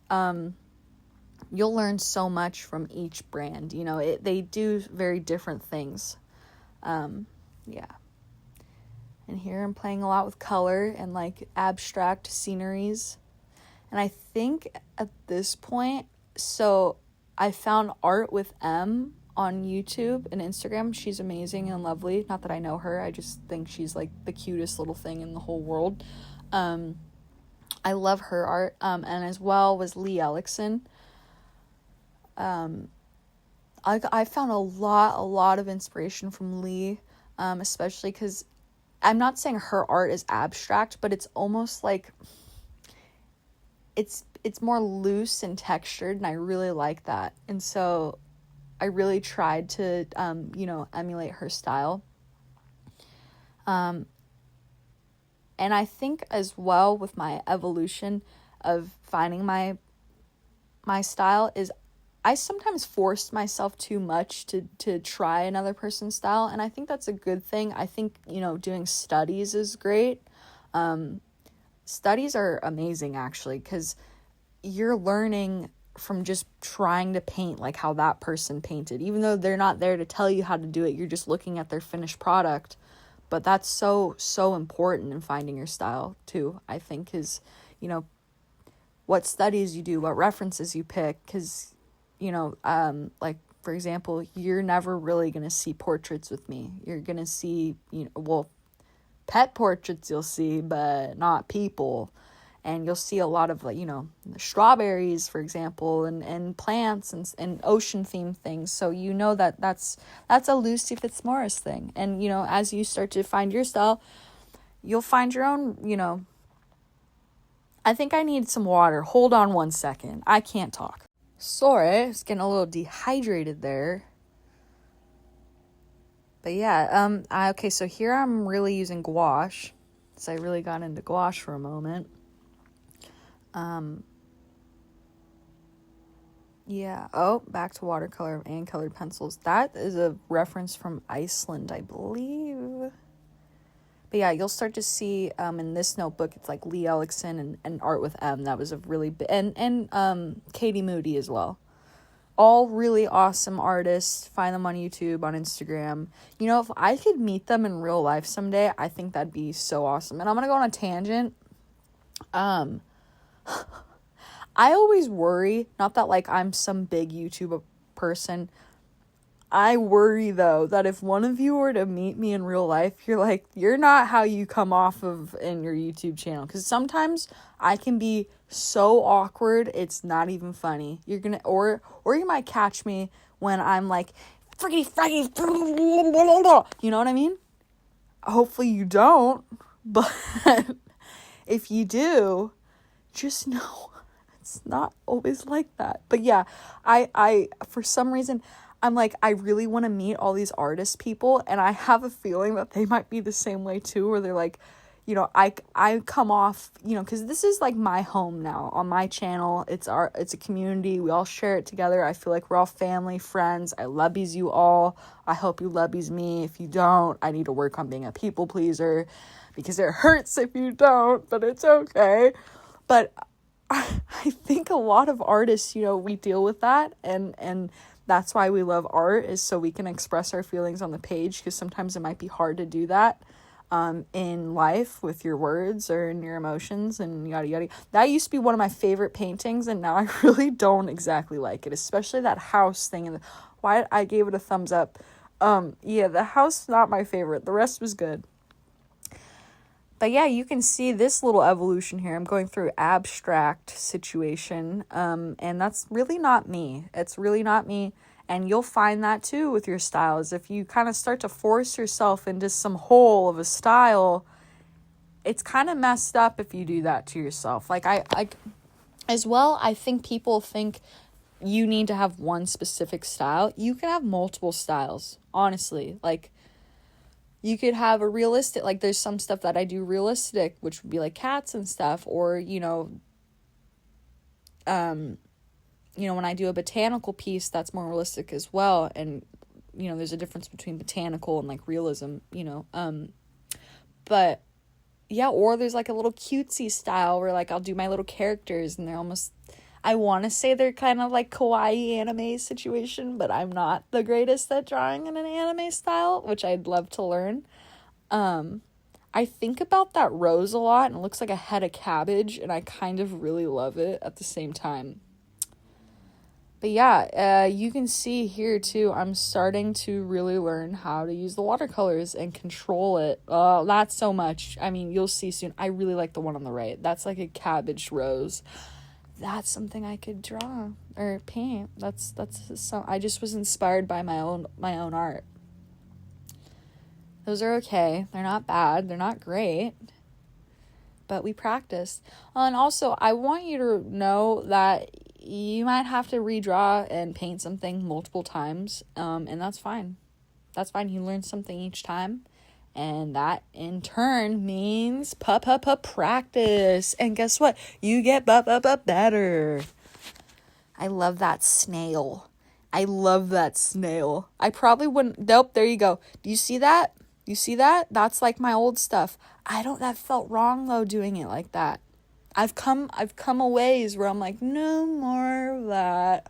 you'll learn so much from each brand. You know, they do very different things. Yeah. And here I'm playing a lot with color and like abstract sceneries. And I think at this point, so I found Art with M on YouTube and Instagram. She's amazing and lovely. Not that I know her, I just think she's like the cutest little thing in the whole world. I love her art. And as well was Lee Ellickson. I found a lot of inspiration from Lee, especially because I'm not saying her art is abstract, but it's almost like it's more loose and textured, and I really like that. And so I really tried to emulate her style. And I think as well with my evolution of finding my style is I sometimes forced myself too much to try another person's style, and I think that's a good thing. I think, doing studies is great. Studies are amazing, actually, because you're learning from just trying to paint like how that person painted. Even though they're not there to tell you how to do it, you're just looking at their finished product. But that's so important in finding your style, too, I think, is, what studies you do, what references you pick, because like, for example, you're never really going to see portraits with me. You're going to see, pet portraits you'll see, but not people. And you'll see a lot of, like, strawberries, for example, and plants and ocean themed things. So that's a Lucy Fitzmaurice thing. And, as you start to find your style, you'll find your own, I think I need some water. Hold on one second. I can't talk. Sorry, I was getting a little dehydrated there. But yeah, okay, so here I'm really using gouache. So I really got into gouache for a moment. Yeah. Oh, back to watercolor and colored pencils. That is a reference from Iceland, I believe. But yeah, you'll start to see in this notebook, it's like Lee Ellickson and Art with M. That was a really big, and Katie Moody as well. All really awesome artists. Find them on YouTube, on Instagram. If I could meet them in real life someday, I think that'd be so awesome. And I'm gonna go on a tangent. I always worry, not that like I'm some big YouTube person, I worry though that if one of you were to meet me in real life, you're not how you come off of in your YouTube channel, because sometimes I can be so awkward it's not even funny. You're gonna or you might catch me when I'm like friggity, you know what I mean? Hopefully you don't, but if you do, just know it's not always like that. But yeah, I for some reason I'm like, I really want to meet all these artist people, and I have a feeling that they might be the same way too, where they're like, I come off, because this is like my home now on my channel. It's a community. We all share it together. I feel like we're all family, friends. I loveys you all. I hope you loveys me. If you don't, I need to work on being a people pleaser, because it hurts if you don't, but it's okay. But I think a lot of artists, we deal with that, and that's why we love art, is so we can express our feelings on the page, because sometimes it might be hard to do that in life with your words or in your emotions and yada yada. That used to be one of my favorite paintings, and now I really don't exactly like it, especially that house thing. And why I gave it a thumbs up. Yeah, the house, not my favorite. The rest was good. But yeah, you can see this little evolution here. I'm going through abstract situation, and that's really not me. It's really not me. And you'll find that too with your styles. If you kind of start to force yourself into some hole of a style, it's kind of messed up if you do that to yourself. Like I as well, I think people think you need to have one specific style. You can have multiple styles, honestly. Like, you could have a realistic, like, there's some stuff that I do realistic, which would be like cats and stuff, or, when I do a botanical piece, that's more realistic as well. And, there's a difference between botanical and like realism, but yeah, or there's like a little cutesy style where like I'll do my little characters and they're almost, I want to say they're kind of like kawaii anime situation, but I'm not the greatest at drawing in an anime style, which I'd love to learn. I think about that rose a lot, and it looks like a head of cabbage, and I kind of really love it at the same time. But yeah, you can see here too, I'm starting to really learn how to use the watercolors and control it. Not so much. I mean, you'll see soon. I really like the one on the right. That's like a cabbage rose. That's something I could draw or paint. That's some. I just was inspired by my own art. Those are okay. They're not bad. They're not great. But we practice. And also, I want you to know that you might have to redraw and paint something multiple times, and that's fine. That's fine. You learn something each time, and that in turn means practice. And guess what? You get better. I love that snail. I probably wouldn't. Nope. There you go. Do you see that? That's like my old stuff. That felt wrong though, doing it like that. I've come a ways where I'm like, no more of that.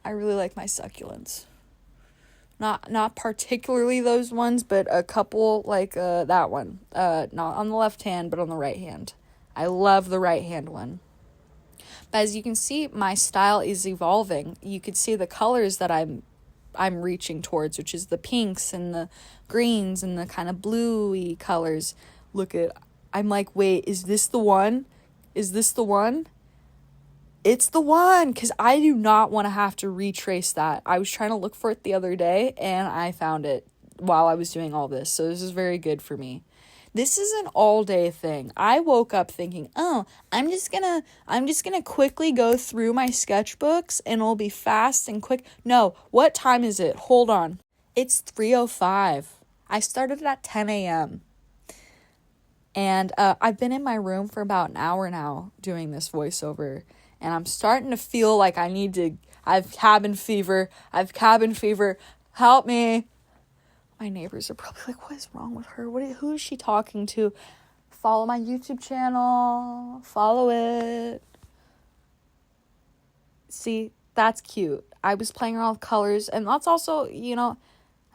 I really like my succulents. Not particularly those ones, but a couple like that one. Not on the left hand, but on the right hand. I love the right hand one. But as you can see, my style is evolving. You could see the colors that I'm reaching towards, which is the pinks and the greens and the kind of bluey colors. I'm like, wait, is this the one? It's the one, because I do not want to have to retrace that. I was trying to look for it the other day, and I found it while I was doing all this, so this is very good for me. This is an all-day thing. I woke up thinking, I'm just gonna quickly go through my sketchbooks, and it'll be fast and quick. No, what time is it? Hold on. It's 3:05. I started at 10 a.m., and I've been in my room for about an hour now doing this voiceover, and I'm starting to feel like I've cabin fever. Help me. My neighbors are probably like, what is wrong with her? Who is she talking to? Follow my YouTube channel. Follow it. See, that's cute. I was playing around with colors, and that's also,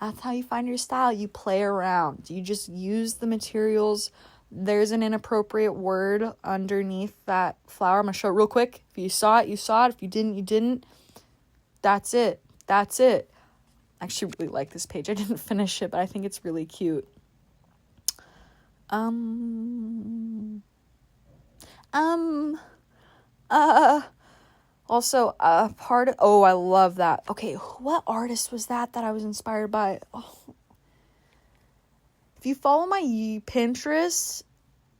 that's how you find your style. You play around. You just use the materials. There's an inappropriate word underneath that flower. I'm going to show it real quick. If you saw it, you saw it. If you didn't, you didn't. That's it. I actually really like this page. I didn't finish it, but I think it's really cute. Also, I love that. Okay, what artist was that I was inspired by? Oh. If you follow my Pinterest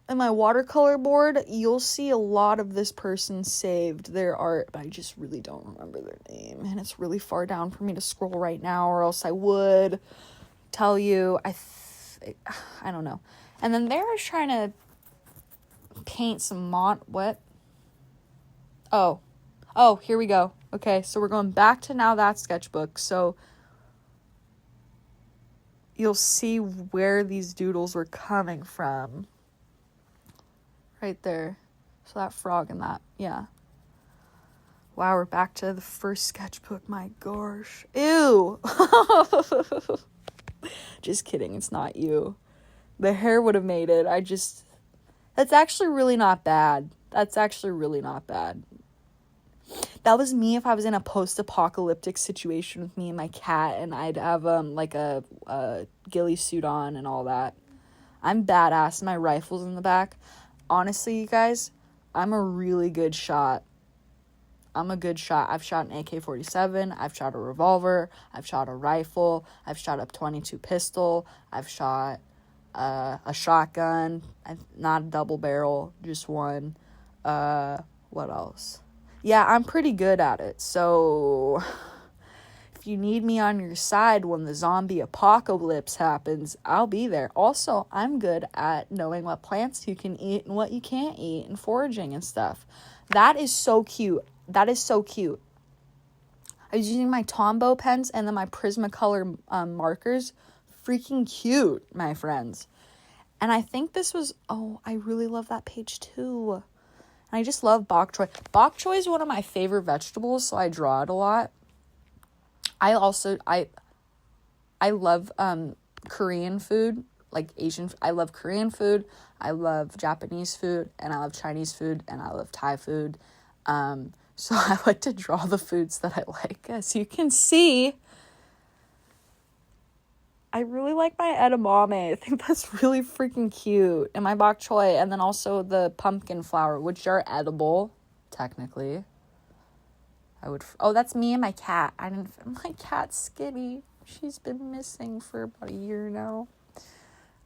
and my watercolor board, you'll see a lot of this person saved their art, but I just really don't remember their name, and it's really far down for me to scroll right now, or else I would tell you. I don't know. And then there I was trying to paint some what? Oh, here we go. Okay, so we're going back to now that sketchbook. So you'll see where these doodles were coming from. Right there. So that frog and that, yeah. Wow, we're back to the first sketchbook. My gosh. Ew. Just kidding, it's not you. The hair would have made it. That's actually really not bad. That was me if I was in a post-apocalyptic situation with me and my cat, and I'd have like a ghillie suit on and all that. I'm badass. My rifle's in the back. Honestly, you guys, I'm a really good shot. I'm a good shot. I've shot an AK-47. I've shot a revolver. I've shot a rifle. I've shot a .22 pistol. I've shot a shotgun. Not a double barrel, just one. What else? Yeah, I'm pretty good at it. So if you need me on your side when the zombie apocalypse happens, I'll be there. Also, I'm good at knowing what plants you can eat and what you can't eat and foraging and stuff. That is so cute. That is so cute. I was using my Tombow pens and then my Prismacolor markers. Freaking cute, my friends. And I think this was, I really love that page too. And I just love bok choy. Bok choy is one of my favorite vegetables, so I draw it a lot. I love Korean food, like Asian. I love Korean food. I love Japanese food, and I love Chinese food, and I love Thai food. So I like to draw the foods that I like. As you can see, I really like my edamame. I think that's really freaking cute. And my bok choy, and then also the pumpkin flower, which are edible, technically. That's me and my cat. My cat's skinny. She's been missing for about a year now.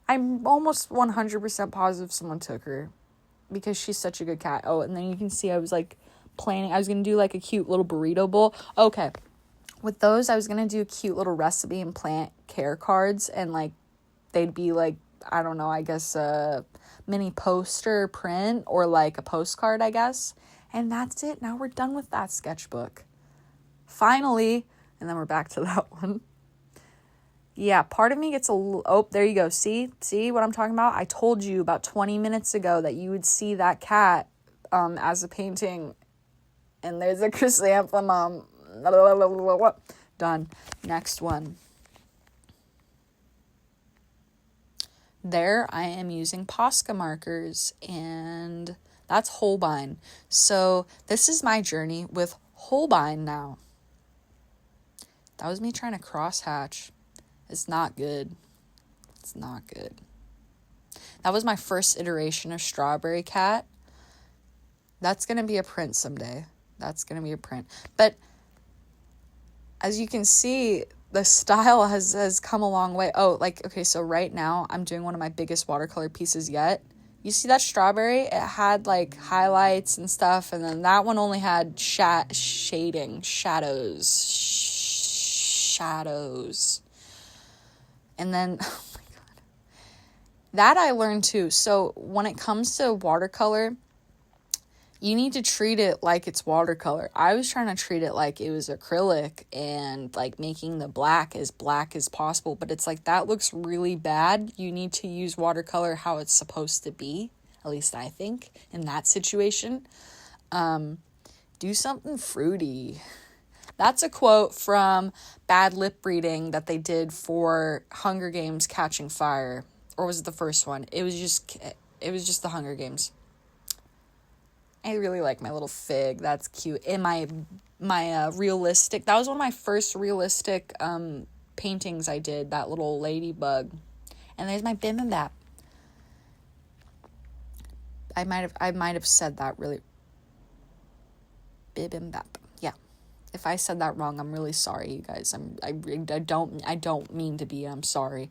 I'm almost 100% positive someone took her because she's such a good cat. Oh, and then you can see I was like planning. I was going to do like a cute little burrito bowl. Okay. With those, I was going to do a cute little recipe and plant care cards. And like, they'd be like, I don't know, I guess a mini poster print or like a postcard, I guess. And that's it. Now we're done with that sketchbook. Finally. And then we're back to that one. Yeah, part of me gets a little... Oh, there you go. See what I'm talking about? I told you about 20 minutes ago that you would see that cat as a painting. And there's a chrysanthemum. Done. Next one. There I am using Posca markers, and that's Holbein. So this is my journey with Holbein now. That was me trying to crosshatch. It's not good. It's not good. That was my first iteration of Strawberry Cat. That's going to be a print someday. That's going to be a print. But as you can see, the style has come a long way. Oh, like, okay, so right now I'm doing one of my biggest watercolor pieces yet. You see that strawberry? It had like highlights and stuff, and then that one only had shading, shadows. And then, oh my God, that I learned too. So when it comes to watercolor, you need to treat it like it's watercolor. I was trying to treat it like it was acrylic and like making the black as possible. But it's like, that looks really bad. You need to use watercolor how it's supposed to be. At least I think in that situation. Do something fruity. That's a quote from Bad Lip Reading that they did for Hunger Games Catching Fire. Or was it the first one? It was just the Hunger Games. I really like my little fig. That's cute. And my realistic, that was one of my first realistic paintings I did, that little ladybug. And there's my bibimbap. I might have said that really. Bibimbap. Yeah. If I said that wrong, I'm really sorry, you guys. I don't mean to be. I'm sorry.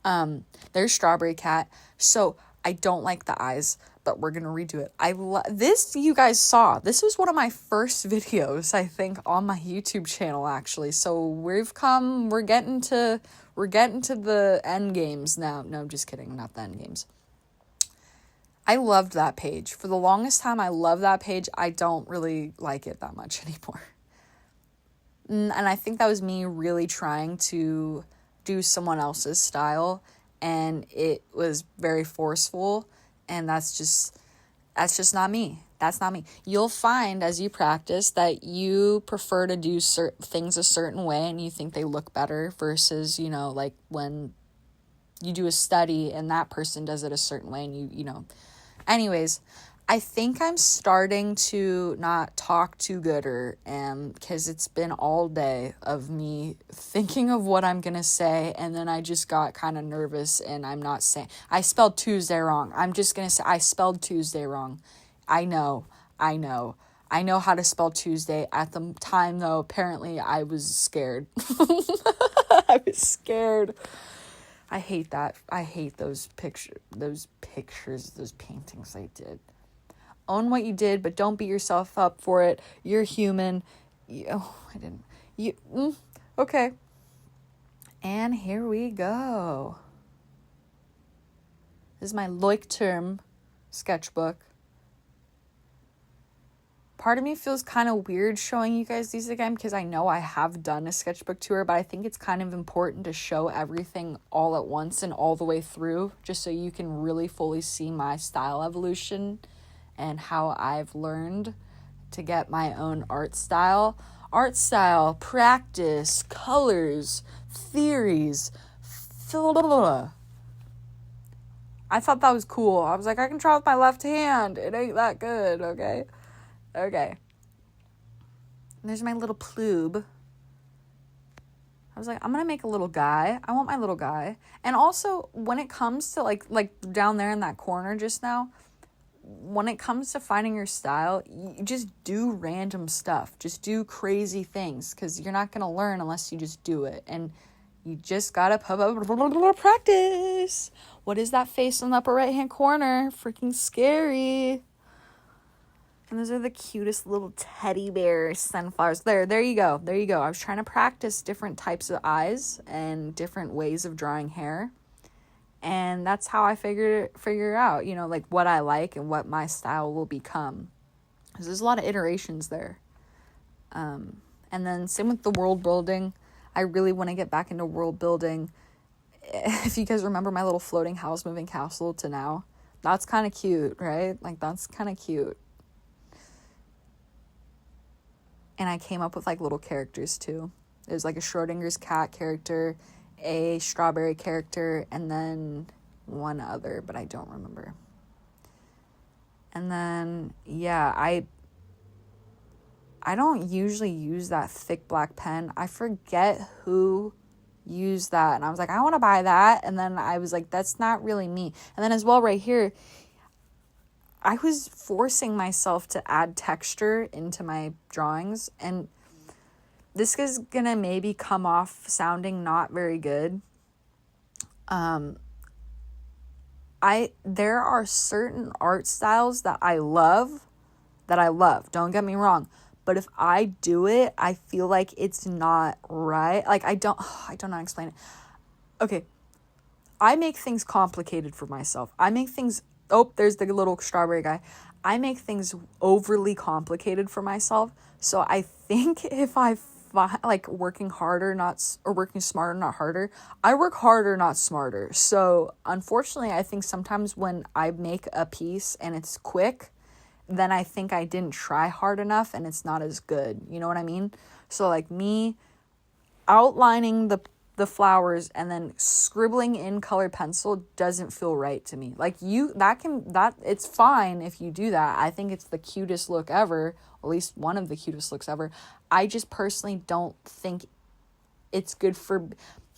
There's Strawberry Cat. So I don't like the eyes, but we're gonna redo it. This you guys saw. This was one of my first videos, I think, on my YouTube channel actually. So we're getting to the end games now. No, just kidding, not the end games. I loved that page. For the longest time, I loved that page. I don't really like it that much anymore. And I think that was me really trying to do someone else's style, and it was very forceful, and that's just not me. That's not me. You'll find as you practice that you prefer to do things a certain way and you think they look better versus, like when you do a study and that person does it a certain way and you know. Anyways, I think I'm starting to not talk too gooder, because it's been all day of me thinking of what I'm gonna say, and then I just got kind of nervous, and I'm not saying, I spelled Tuesday wrong. I'm just gonna say I spelled Tuesday wrong. I know how to spell Tuesday. At the time, though, apparently I was scared. I was scared. I hate that. I hate those paintings I did. Own what you did, but don't beat yourself up for it. You're human. Okay. And here we go. This is my Leuchtturm sketchbook. Part of me feels kind of weird showing you guys these again, because I know I have done a sketchbook tour, but I think it's kind of important to show everything all at once and all the way through, just so you can really fully see my style evolution and how I've learned to get my own art style, practice, colors, theories. I thought that was cool. I was like, I can draw with my left hand. It ain't that good, okay? Okay. There's my little ploob. I was like, I'm gonna make a little guy. I want my little guy. And also, when it comes to like down there in that corner just now, when it comes to finding your style, you just do random stuff. Just do crazy things, because you're not going to learn unless you just do it. And you just got to practice. What is that face in the upper right-hand corner? Freaking scary. And those are the cutest little teddy bear sunflowers. There you go. I was trying to practice different types of eyes and different ways of drawing hair. And that's how I figure out, like what I like and what my style will become. Because there's a lot of iterations there. And then same with the world building. I really want to get back into world building. If you guys remember my little floating house moving castle to now, that's kind of cute, right? Like, that's kind of cute. And I came up with like little characters too. There's like a Schrodinger's cat character, a strawberry character, and then one other, but I don't remember. And then, yeah, I don't usually use that thick black pen. I forget who used that. And I was like, I want to buy that. And then I was like, that's not really me. And then as well right here, I was forcing myself to add texture into my drawings. And this is going to maybe come off sounding not very good. There are certain art styles that I love. Don't get me wrong. But if I do it, I feel like it's not right. Like, I don't know how to explain it. Okay. I make things complicated for myself. There's the little strawberry guy. I make things overly complicated for myself. So I think if I like working smarter, not harder. I work harder, not smarter. So unfortunately, I think sometimes when I make a piece and it's quick, then I think I didn't try hard enough and it's not as good. You know what I mean? So like me outlining the flowers and then scribbling in colored pencil doesn't feel right to me. Like it's fine if you do that. I think it's the cutest look ever, at least one of the cutest looks ever. I just personally don't think it's good for,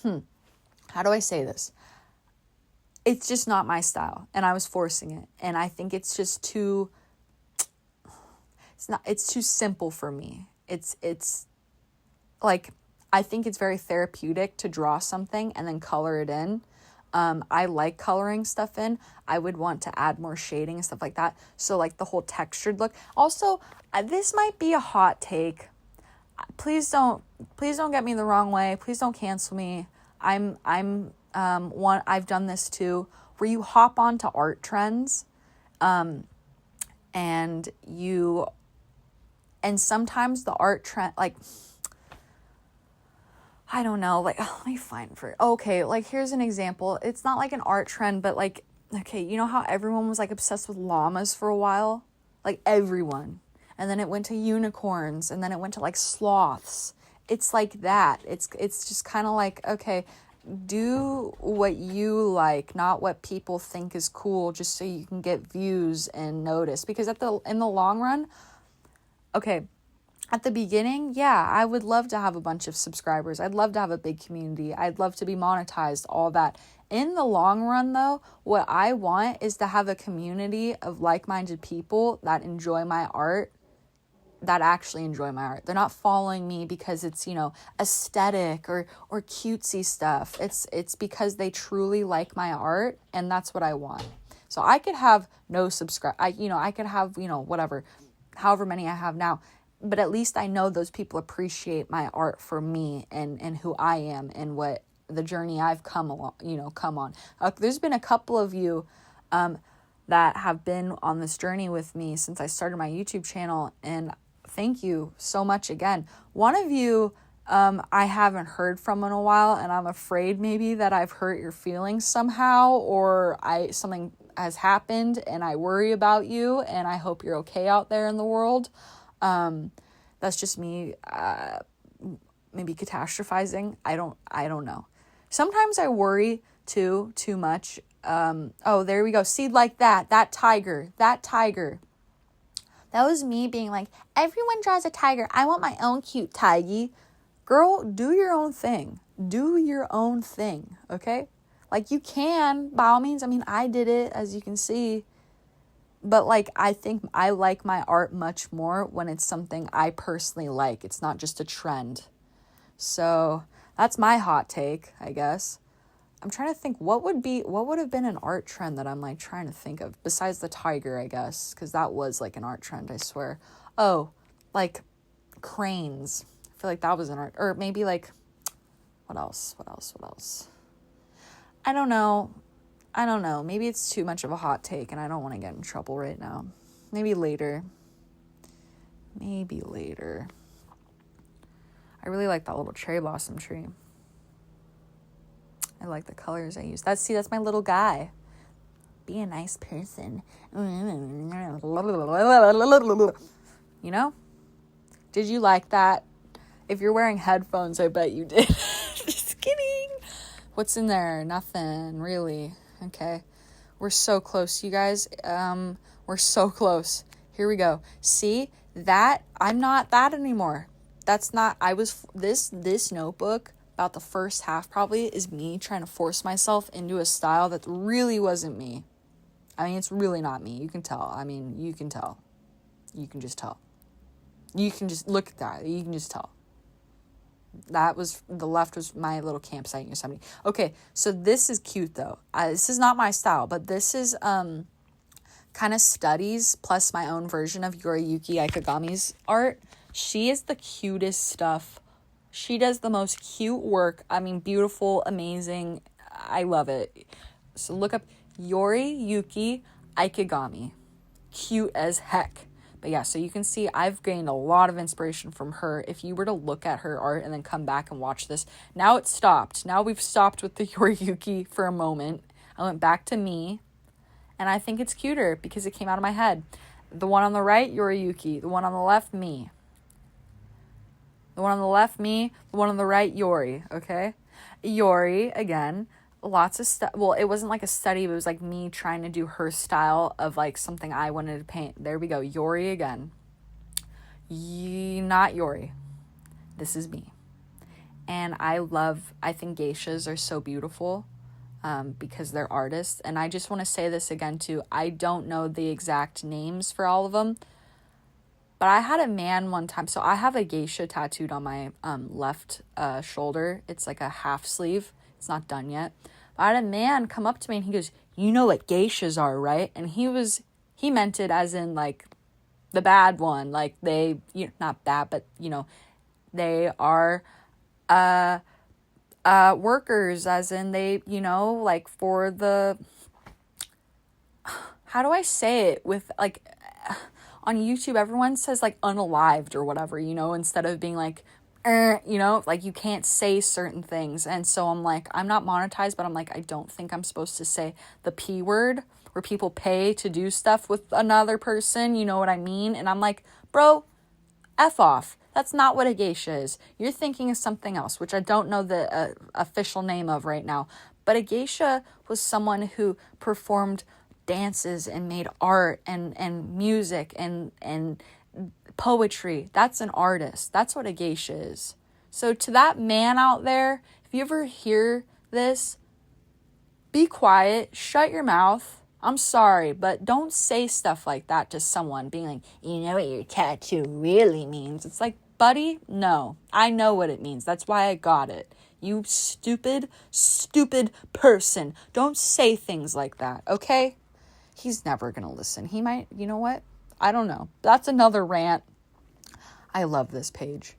how do I say this? It's just not my style, and I was forcing it, and I think it's just too simple for me. It's like, I think it's very therapeutic to draw something and then color it in. I like coloring stuff in. I would want to add more shading and stuff like that. So like the whole textured look. Also, this might be a hot take. Please don't get me the wrong way. Please don't cancel me. I've done this too, where you hop onto art trends, and sometimes the art trend, like, I don't know, like, let me find like, here's an example. It's not like an art trend, but like, okay, you know how everyone was like obsessed with llamas for a while? Like, everyone. And then it went to unicorns, and then it went to like sloths. It's like that. It's just kind of like, okay, do what you like, not what people think is cool, just so you can get views and notice. Because in the long run, okay, at the beginning, yeah, I would love to have a bunch of subscribers. I'd love to have a big community. I'd love to be monetized, all that. In the long run, though, what I want is to have a community of like-minded people that enjoy my art, that actually enjoy my art. They're not following me because it's, aesthetic or cutesy stuff. It's because they truly like my art, and that's what I want. So I could have no I could have, whatever, however many I have now, but at least I know those people appreciate my art for me and who I am and what the journey I've come on. There's been a couple of you that have been on this journey with me since I started my YouTube channel, and thank you so much again. One of you I haven't heard from in a while, and I'm afraid maybe that I've hurt your feelings somehow, or something has happened and I worry about you, and I hope you're okay out there in the world. That's just me maybe catastrophizing. I don't know. Sometimes I worry too much. Oh, there we go. See, like that tiger. That was me being like, everyone draws a tiger. I want my own cute tiger. Girl, do your own thing. Okay? Like, you can, by all means. I mean, I did it, as you can see. But, like, I think I like my art much more when it's something I personally like. It's not just a trend. So, that's my hot take, I guess. I'm trying to think what would have been an art trend that I'm, like, trying to think of. Besides the tiger, I guess. Because that was, like, an art trend, I swear. Oh, like, cranes. I feel like that was an art. Or maybe, like, what else? I don't know. Maybe it's too much of a hot take and I don't want to get in trouble right now. Maybe later. I really like that little cherry blossom tree. I like the colors I use. That's my little guy. Be a nice person. Did you like that? If you're wearing headphones, I bet you did. Just kidding. What's in there? Nothing, really. Okay. We're so close, you guys. We're so close. Here we go. See? That, I'm not that anymore. That's not, this notebook, about the first half probably, is me trying to force myself into a style that really wasn't me. I mean, it's really not me. You can tell. I mean, you can tell. You can just tell. You can just look at that. You can just tell. The left was my little campsite in Yosemite. Okay, so this is cute though. This is not my style, but this is kind of studies plus my own version of Yoriyuki Ikegami's art. She is the cutest stuff. She does the most cute work. I mean, beautiful, amazing. I love it. So look up Yoriyuki Ikegami. Cute as heck. But yeah, so you can see I've gained a lot of inspiration from her. If you were to look at her art and then come back and watch this. Now it's stopped. Now we've stopped with the Yoriyuki for a moment. I went back to me. And I think it's cuter because it came out of my head. The one on the right, Yoriyuki. The one on the left, me. The one on the left, me. The one on the right, Yori. Okay? Yori, again. Lots of stuff. Well, it wasn't like a study, but it was like me trying to do her style of like something I wanted to paint. There we go. Yori again. Not Yori. This is me. And I think geishas are so beautiful because they're artists. And I just want to say this again too. I don't know the exact names for all of them. But I had a man one time. So I have a geisha tattooed on my left shoulder. It's like a half sleeve. It's not done yet. But I had a man come up to me and he goes, "You know what geishas are, right?" And he meant it as in like the bad one. Like they, not bad, but they are workers, as in they, like for the, how do I say it with like, on YouTube, everyone says like unalived or whatever, instead of being like, like you can't say certain things. And so I'm like, I'm not monetized, but I'm like, I don't think I'm supposed to say the P word where people pay to do stuff with another person. You know what I mean? And I'm like, bro, F off. That's not what a geisha is. You're thinking of something else, which I don't know the official name of right now. But a geisha was someone who performed dances and made art and music and poetry. That's an artist. That's what a geisha is. So to that man out there, if you ever hear this, be quiet, shut your mouth. I'm sorry, but don't say stuff like that to someone, being like, you know what your tattoo really means. It's like, buddy, no, I know what it means. That's why I got it. You stupid, stupid person. Don't say things like that, okay? He's never going to listen. He might, you know what? I don't know. That's another rant. I love this page.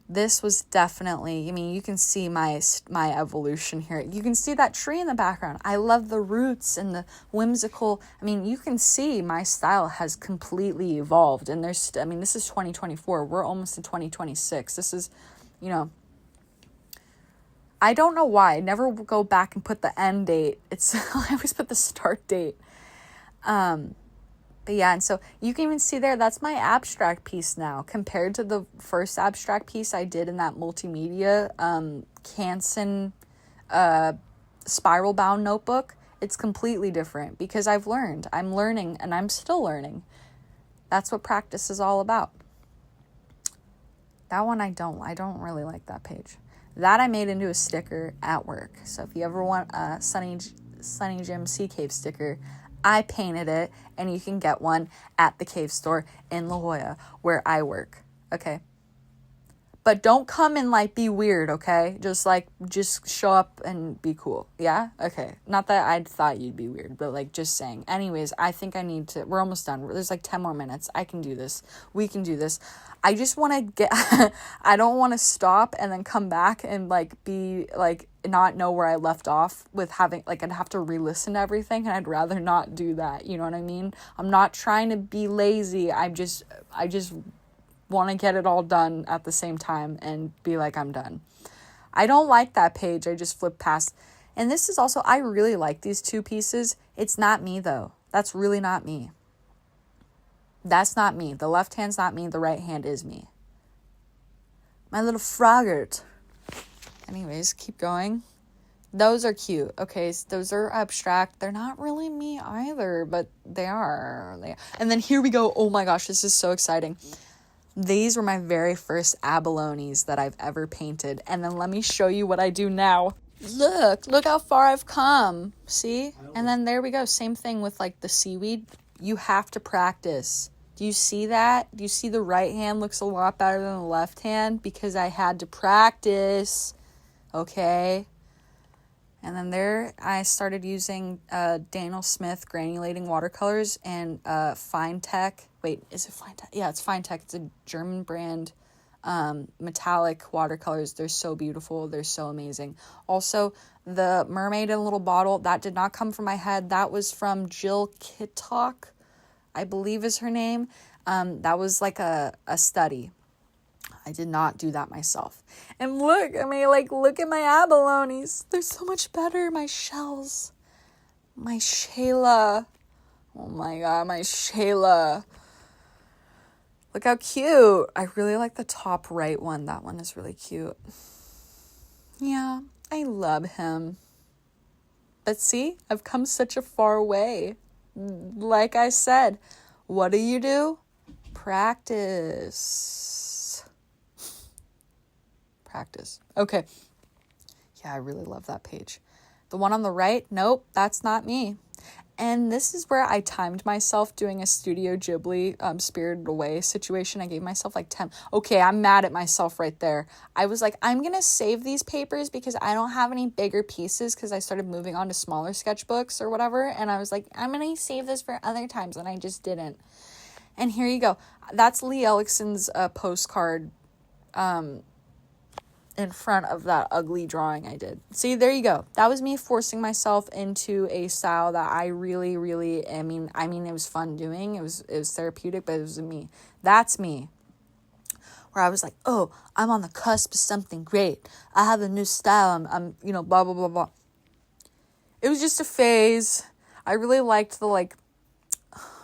This was definitely, I mean, you can see my evolution here. You can see that tree in the background. I love the roots and the whimsical. I mean, you can see my style has completely evolved. And this is 2024. We're almost in 2026. This is, I don't know why. I never go back and put the end date. I always put the start date. But yeah, and so you can even see there, that's my abstract piece now. Compared to the first abstract piece I did in that multimedia Canson spiral bound notebook, it's completely different because I've learned. I'm learning and I'm still learning. That's what practice is all about. That one I don't really like that page. That I made into a sticker at work. So if you ever want a Sunny Jim Sea Cave sticker, I painted it, and you can get one at the cave store in La Jolla, where I work, okay? But don't come and, be weird, okay? Just show up and be cool, yeah? Okay. Not that I thought you'd be weird, but, just saying. Anyways, I think I need to, we're almost done. There's, 10 more minutes. I can do this. We can do this. I just want to get, I don't want to stop and then come back and, be, not know where I left off with having, I'd have to re-listen to everything, and I'd rather not do that, you know what I mean? I'm not trying to be lazy. I just want to get it all done at the same time and be like, I'm done. I don't like that page. I just flipped past. And this is also, I really like these two pieces. It's not me, though. That's really not me. That's not me. The left hand's not me. The right hand is me. My little frogert. Anyways, keep going. Those are cute. Okay, so those are abstract. They're not really me either, but they are. And then here we go. Oh my gosh, this is so exciting. These were my very first abalones that I've ever painted. And then let me show you what I do now. Look how far I've come. See? And then there we go. Same thing with the seaweed. You have to practice. Do you see that? Do you see the right hand looks a lot better than the left hand? Because I had to practice. Okay? And then there I started using Daniel Smith granulating watercolors and Fine Tech. Wait, is it Fine Tech? Yeah, it's Fine Tech. It's a German brand metallic watercolors. They're so beautiful. They're so amazing. Also, the mermaid in a little bottle, that did not come from my head. That was from Jill Kittock, I believe is her name. That was a study. I did not do that myself. And look at my abalones. They're so much better. My shells. My Shayla. Oh my God, my Shayla. Look how cute. I really like the top right one. That one is really cute. Yeah, I love him. But see, I've come such a far way. Like I said, what do? Practice. Okay. Yeah, I really love that page. The one on the right, nope, that's not me. And this is where I timed myself doing a Studio Ghibli Spirited Away situation. I gave myself 10. Okay, I'm mad at myself right there. I was like, I'm going to save these papers because I don't have any bigger pieces because I started moving on to smaller sketchbooks or whatever. And I was like, I'm going to save this for other times. And I just didn't. And here you go. That's Lee Ellickson's postcard in front of that ugly drawing I did. See, there you go. That was me forcing myself into a style that I really, really, I mean, it was fun doing. It was therapeutic, but it was me. That's me. Where I was like, oh, I'm on the cusp of something great. I have a new style. I'm blah, blah, blah, blah. It was just a phase. I really liked the, and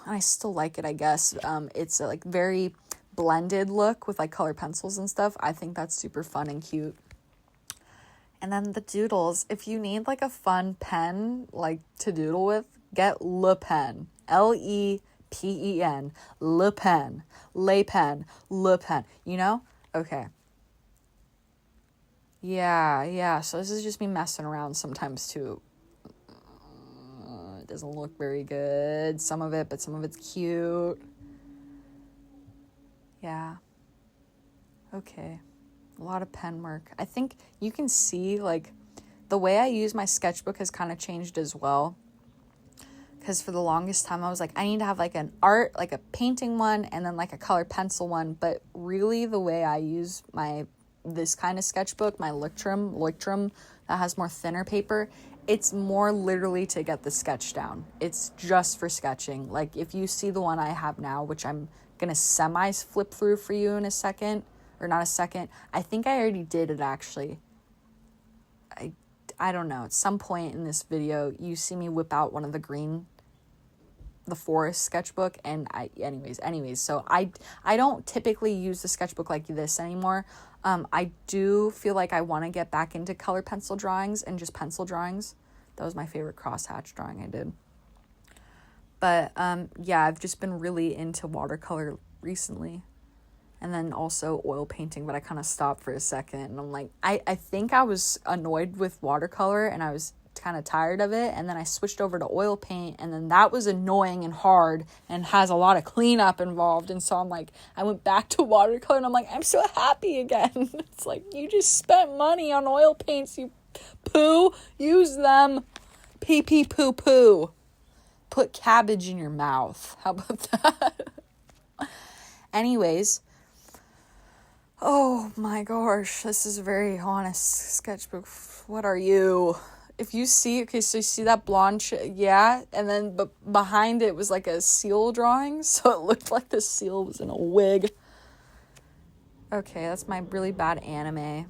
I still like it, I guess. It's very blended look with like colored pencils and stuff. I think that's super fun and cute. And then the doodles, if you need like a fun pen like to doodle with, get Le Pen. Lepen. Le Pen. Le Pen. Le Pen. You know? Okay. Yeah. So this is just me messing around sometimes too. It doesn't look very good, some of it, but some of it's cute. Yeah. Okay. A lot of pen work. I think you can see like the way I use my sketchbook has kind of changed as well. Because for the longest time I was like, I need to have like an art, like a painting one, and then like a color pencil one. But really the way I use this kind of sketchbook, my Lictrum that has more thinner paper, it's more literally to get the sketch down. It's just for sketching. Like if you see the one I have now, which I'm gonna semi flip through for you in a second, or not a second. I think I already did it actually. I don't know. At some point in this video, you see me whip out one of the forest sketchbook, and anyways. So I don't typically use the sketchbook like this anymore. I do feel like I want to get back into color pencil drawings and just pencil drawings. That was my favorite crosshatch drawing I did. But yeah, I've just been really into watercolor recently. And then also oil painting, but I kind of stopped for a second. And I'm like, I think I was annoyed with watercolor and I was kind of tired of it. And then I switched over to oil paint, and then that was annoying and hard and has a lot of cleanup involved. And so I'm like, I went back to watercolor and I'm like, I'm so happy again. It's like, you just spent money on oil paints, you poo. Use them. Pee pee poo poo. Put cabbage in your mouth. How about that? Anyways. Oh my gosh, this is a very honest sketchbook. What are you? If you see, okay, so you see that blonde yeah, and then but behind it was like a seal drawing, so it looked like the seal was in a wig. Okay, that's my really bad anime.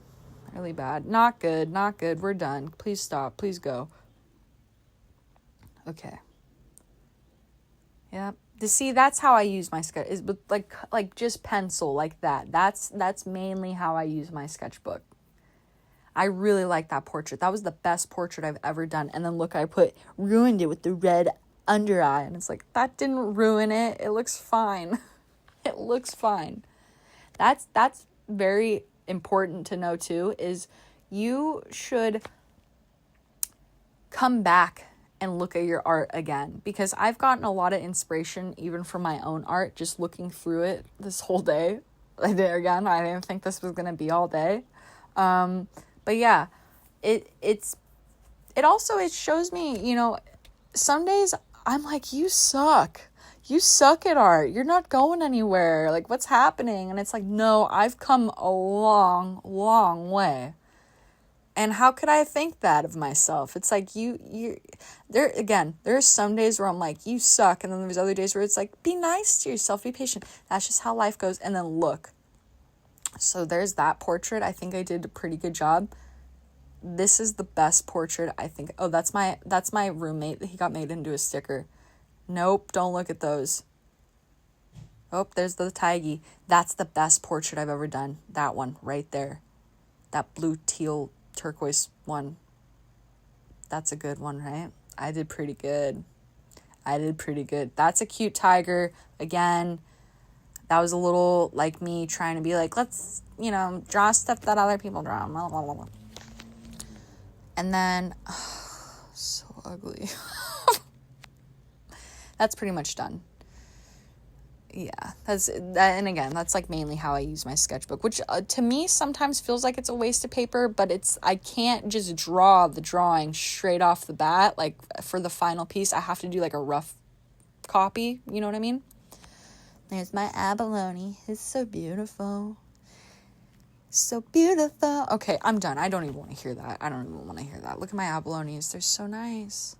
Really bad. Not good. We're done. Please stop. Please go. Okay. Yep. To see, that's how I use my sketch, is like just pencil like that. That's mainly how I use my sketchbook. I really like that portrait. That was the best portrait I've ever done. And then look, I ruined it with the red under eye, and it's like, that didn't ruin it. It looks fine. It looks fine. That's very important to know too, is you should come back and look at your art again, because I've gotten a lot of inspiration even from my own art just looking through it this whole day. I didn't think this was gonna be all day, but yeah, it shows me, some days I'm like, you suck at art, you're not going anywhere, like what's happening? And it's like, no, I've come a long way. And how could I think that of myself? It's like there's some days where I'm like, you suck. And then there's other days where it's like, be nice to yourself, be patient. That's just how life goes. And then look. So there's that portrait. I think I did a pretty good job. This is the best portrait, I think. Oh, that's my roommate. He got made into a sticker. Nope, don't look at those. Oh, there's the Tiggy. That's the best portrait I've ever done. That one right there. That blue teal turquoise one. That's a good one, right? I did pretty good. That's a cute tiger. Again, that was a little like me trying to be like, let's, draw stuff that other people draw. Blah, blah, blah, blah. And then, so ugly. That's pretty much done. Yeah, and again, that's like mainly how I use my sketchbook, which to me sometimes feels like it's a waste of paper, but I can't just draw the drawing straight off the bat. Like for the final piece, I have to do like a rough copy, you know what I mean? There's my abalone. It's so beautiful. So beautiful. Okay, I'm done. I don't even want to hear that. Look at my abalones. They're so nice.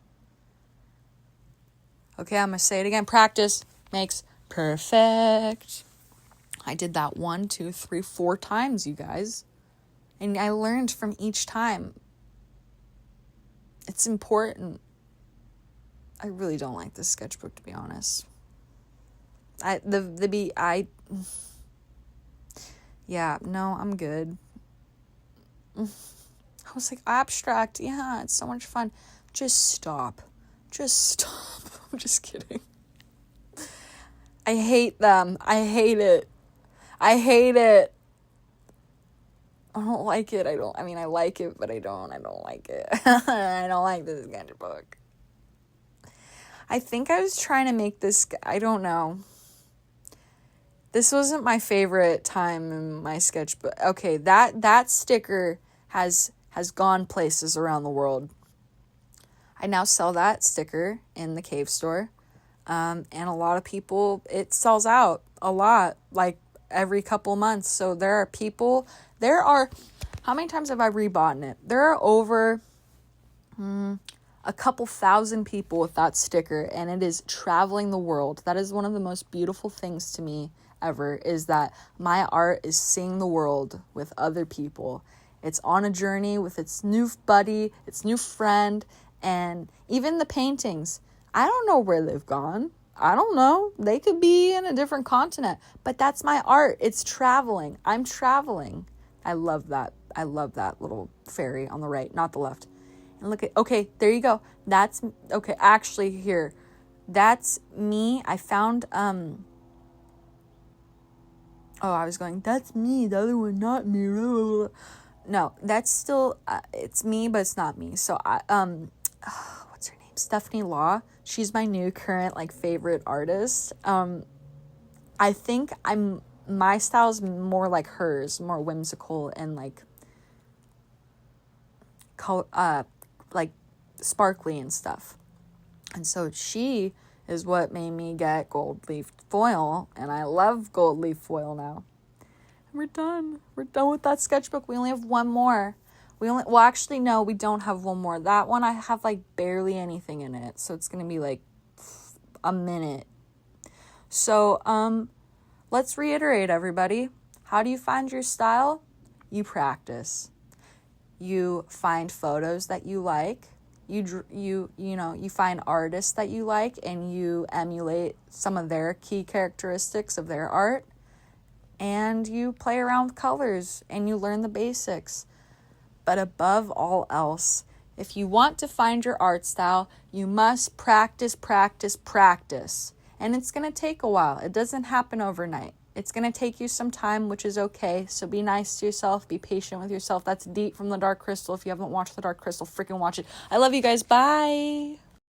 Okay, I'm going to say it again. Practice makes perfect. I did that 1, 2, 3, 4 times, you guys. And I learned from each time. It's important. I really don't like this sketchbook, to be honest. Yeah, no, I'm good. I was like, abstract, yeah, it's so much fun. Just stop. I'm just kidding. I hate them. I hate it. I don't like it. I like it, but I don't like it. I don't like this sketchbook. I think I was trying to make this, I don't know. This wasn't my favorite time in my sketchbook. Okay, that sticker has gone places around the world. I now sell that sticker in the cave store. And a lot of people, it sells out a lot, like every couple months. So how many times have I rebought it? There are over a couple thousand people with that sticker, and it is traveling the world. That is one of the most beautiful things to me ever, is that my art is seeing the world with other people. It's on a journey with its new buddy, its new friend, and even the paintings. I don't know where they've gone. I don't know. They could be in a different continent, but that's my art. It's traveling. I'm traveling. I love that. I love that little fairy on the right, not the left. And look at, okay, there you go. That's, okay, actually here. That's me. I found, that's me. The other one, not me. No, that's still, it's me, but it's not me. So what's her name? Stephanie Law. She's my new current, favorite artist. I think my style's more like hers, more whimsical and sparkly and stuff. And so she is what made me get gold leaf foil, and I love gold leaf foil now. And we're done with that sketchbook. We only have one more. We don't have one more. That one I have barely anything in it, so it's gonna be a minute. So let's reiterate, everybody. How do you find your style? You practice. You find photos that you like. You find artists that you like, and you emulate some of their key characteristics of their art, and you play around with colors and you learn the basics. But above all else, if you want to find your art style, you must practice. And it's going to take a while. It doesn't happen overnight. It's going to take you some time, which is okay. So be nice to yourself. Be patient with yourself. That's deep from The Dark Crystal. If you haven't watched The Dark Crystal, freaking watch it. I love you guys. Bye.